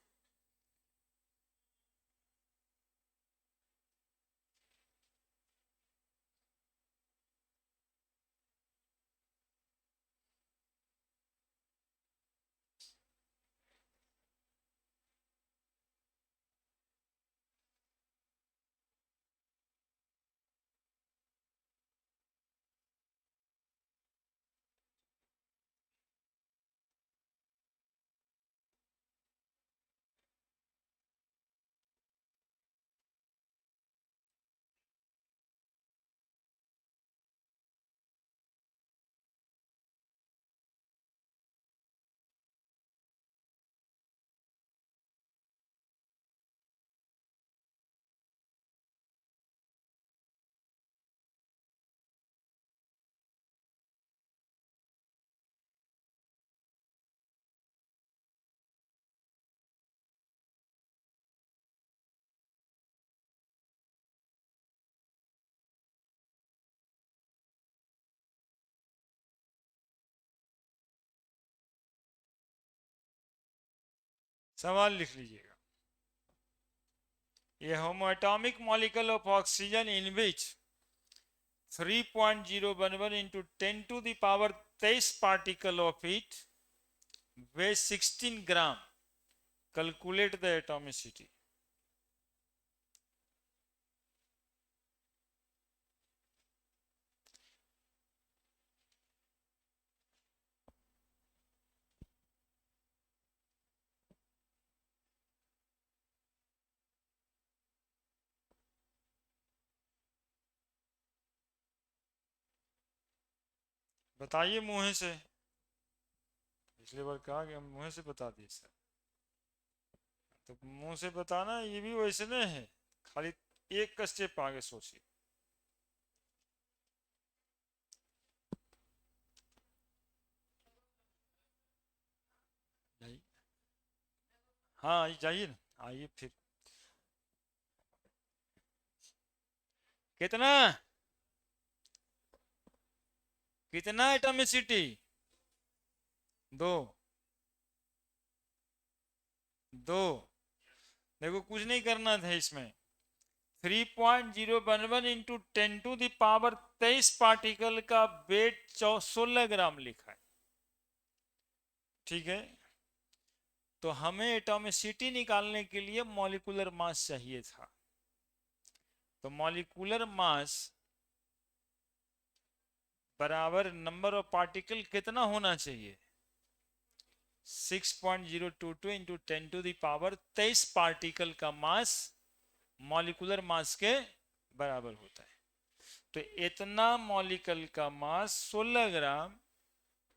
सवाल लिख लीजिएगा। ये homoatomic molecule of oxygen in which 3.011 into 10 to the power 23 particle of it weigh 16 gram. Calculate the atomicity. बताइए मुंह से। पिछली बार कहा कि हम मुंह से बता दिए सर, तो मुंह से बताना ये भी वैसे नहीं है, खाली एक का स्टेप आगे सोचिए। हाँ जाइए ना, आइए फिर। कितना कितना एटॉमिसिटी? दो। दो। देखो कुछ नहीं करना था इसमें। 3.011 इंटू 10 टू दावर 23 पार्टिकल का वेट 16 ग्राम लिखा है। ठीक है, तो हमें एटॉमिसिटी निकालने के लिए मॉलिक्यूलर मास चाहिए था। तो मॉलिक्यूलर मास बराबर नंबर ऑफ पार्टिकल कितना होना चाहिए? 6.022 इंटू 10 टू दावर 23 पार्टिकल का मास मॉलिक्यूलर मास के बराबर होता है। तो इतना मॉलिक्यूल का मास 16 ग्राम,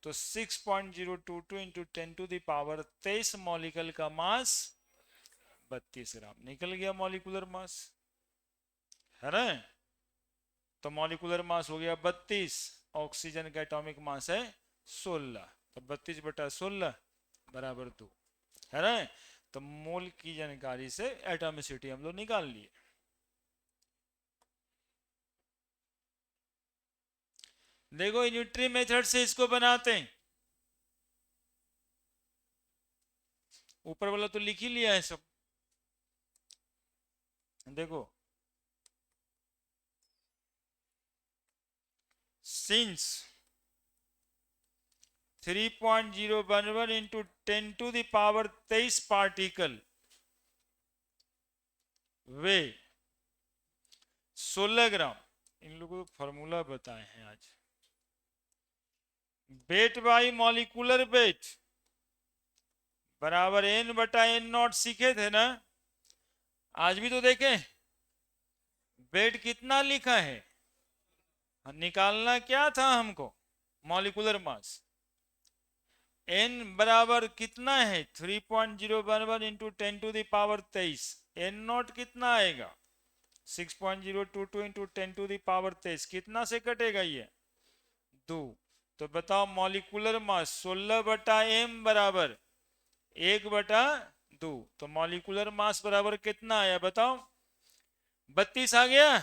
तो 6.022 इंटू 10 टू दावर 23 मॉलिक्यूल का मास 32 ग्राम निकल गया मॉलिक्यूलर मास, है ना। तो मॉलिक्यूलर मास हो गया 32, ऑक्सीजन का एटॉमिक मास है 16, तो 32/16 बराबर 2, है ना। तो मोल की जानकारी से एटॉमिसिटी हम लोग निकाल लिए। देखो यूनिटरी मेथड से इसको बनाते हैं। ऊपर वाला तो लिख ही लिया है सब। देखो, since 3.011 into 10 to the power 23 particle weigh 16 gram, इन लोगों को फॉर्मूला बताए हैं आज। वेट बाई मॉलिक्यूलर वेट बराबर n/n0 सीखे थे ना, आज भी तो देखें। वेट कितना लिखा है, निकालना क्या था हमको? Molecular mass. n बराबर कितना है? 3.011 इंटू 10 टू दावर 23। n0 कितना आएगा? 6.022 इंटू 10 टू दावर 23। कितना से कटेगा ये? 2। तो बताओ मॉलिक्यूलर मास 16/m बराबर 1/2। तो मॉलिक्यूलर मास बराबर कितना आया बताओ? 32 आ गया।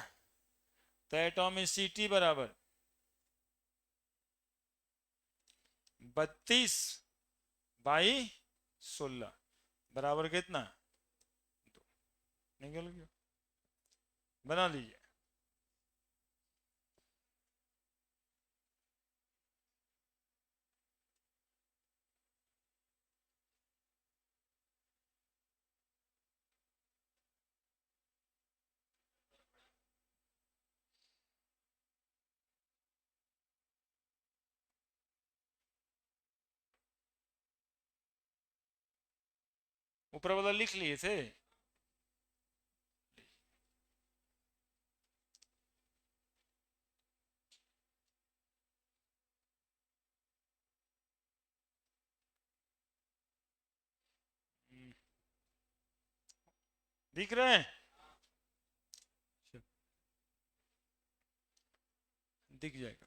तो एटॉमिसिटी बराबर 32/16 बराबर कितना? 2 निकल गया। बना लीजिए। ऊपर वाला लिख लिए थे। दिख रहे हैं? दिख जाएगा।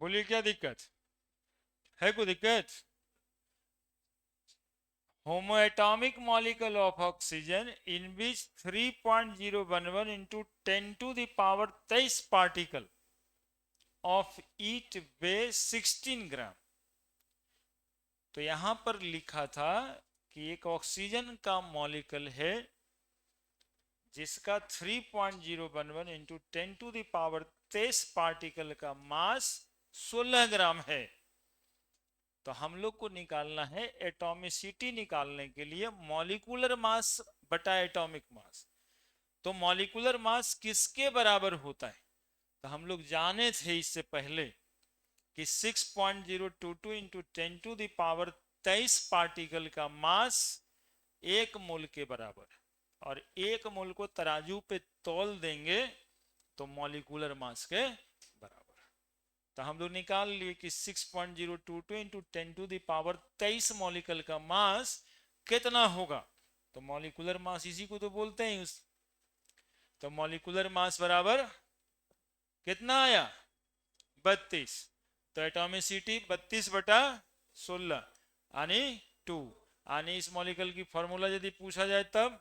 बोलिए क्या दिक्कत है? कोई दिक्कत? homoatomic molecule of oxygen in which 3.011 into 10 to the power 23 particle of each weigh 16 ग्राम। तो यहां पर लिखा था कि एक ऑक्सीजन का मॉलिक्यूल है जिसका 3.011 into 10 to the power 23 particle का मास 16 ग्राम है। तो हम लोग को निकालना है एटॉमिसिटी निकालने के लिए मॉलिक्यूलर मास बटा एटॉमिक मास। तो मॉलिक्यूलर मास किसके बराबर होता है? तो हम लोग जाने थे इससे पहले कि 6.022 into 10 to the power 23 particle का मास 1 मोल के बराबर, और 1 मोल को तराजू पे तौल देंगे तो मॉलिक्यूलर मास के बराबर। तो हम लोग निकाल लिए कि 6.022 into 10 to the power 23 molecule का मास कितना होगा। तो मॉलिक्यूलर मास इसी को तो बोलते हैं तो मॉलिक्यूलर मास बराबर कितना आया? 32। तो एटॉमिसिटी 32 बटा 16 यानी 2। यानी इस मॉलिक्यूल की फॉर्मूला यदि पूछा जाए तब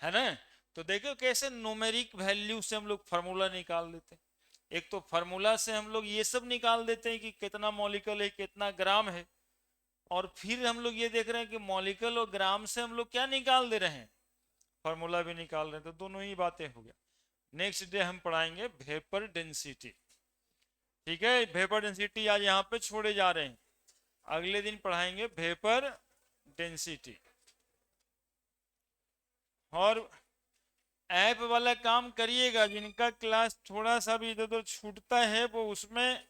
है ना। तो देखो कैसे न्यूमेरिक वैल्यू से हम लोग फार्मूला निकाल देते हैं। एक तो फार्मूला से हम लोग ये सब निकाल देते हैं कि कितना मॉलिक्यूल है, कितना ग्राम है, और फिर हम लोग ये देख रहे हैं कि मॉलिक्यूल और ग्राम से हम लोग क्या निकाल दे रहे हैं, फार्मूला भी निकाल रहे हैं। तो दोनों ही बातें हो गया। नेक्स्ट डे हम पढ़ाएंगे वेपर डेंसिटी। ठीक है, वेपर डेंसिटी आज यहाँ पे छोड़े जा रहे हैं, अगले दिन पढ़ाएंगे वेपर डेंसिटी। और ऐप वाला काम करिएगा, जिनका क्लास थोड़ा सा भी इधर उधर छूटता है वो उसमें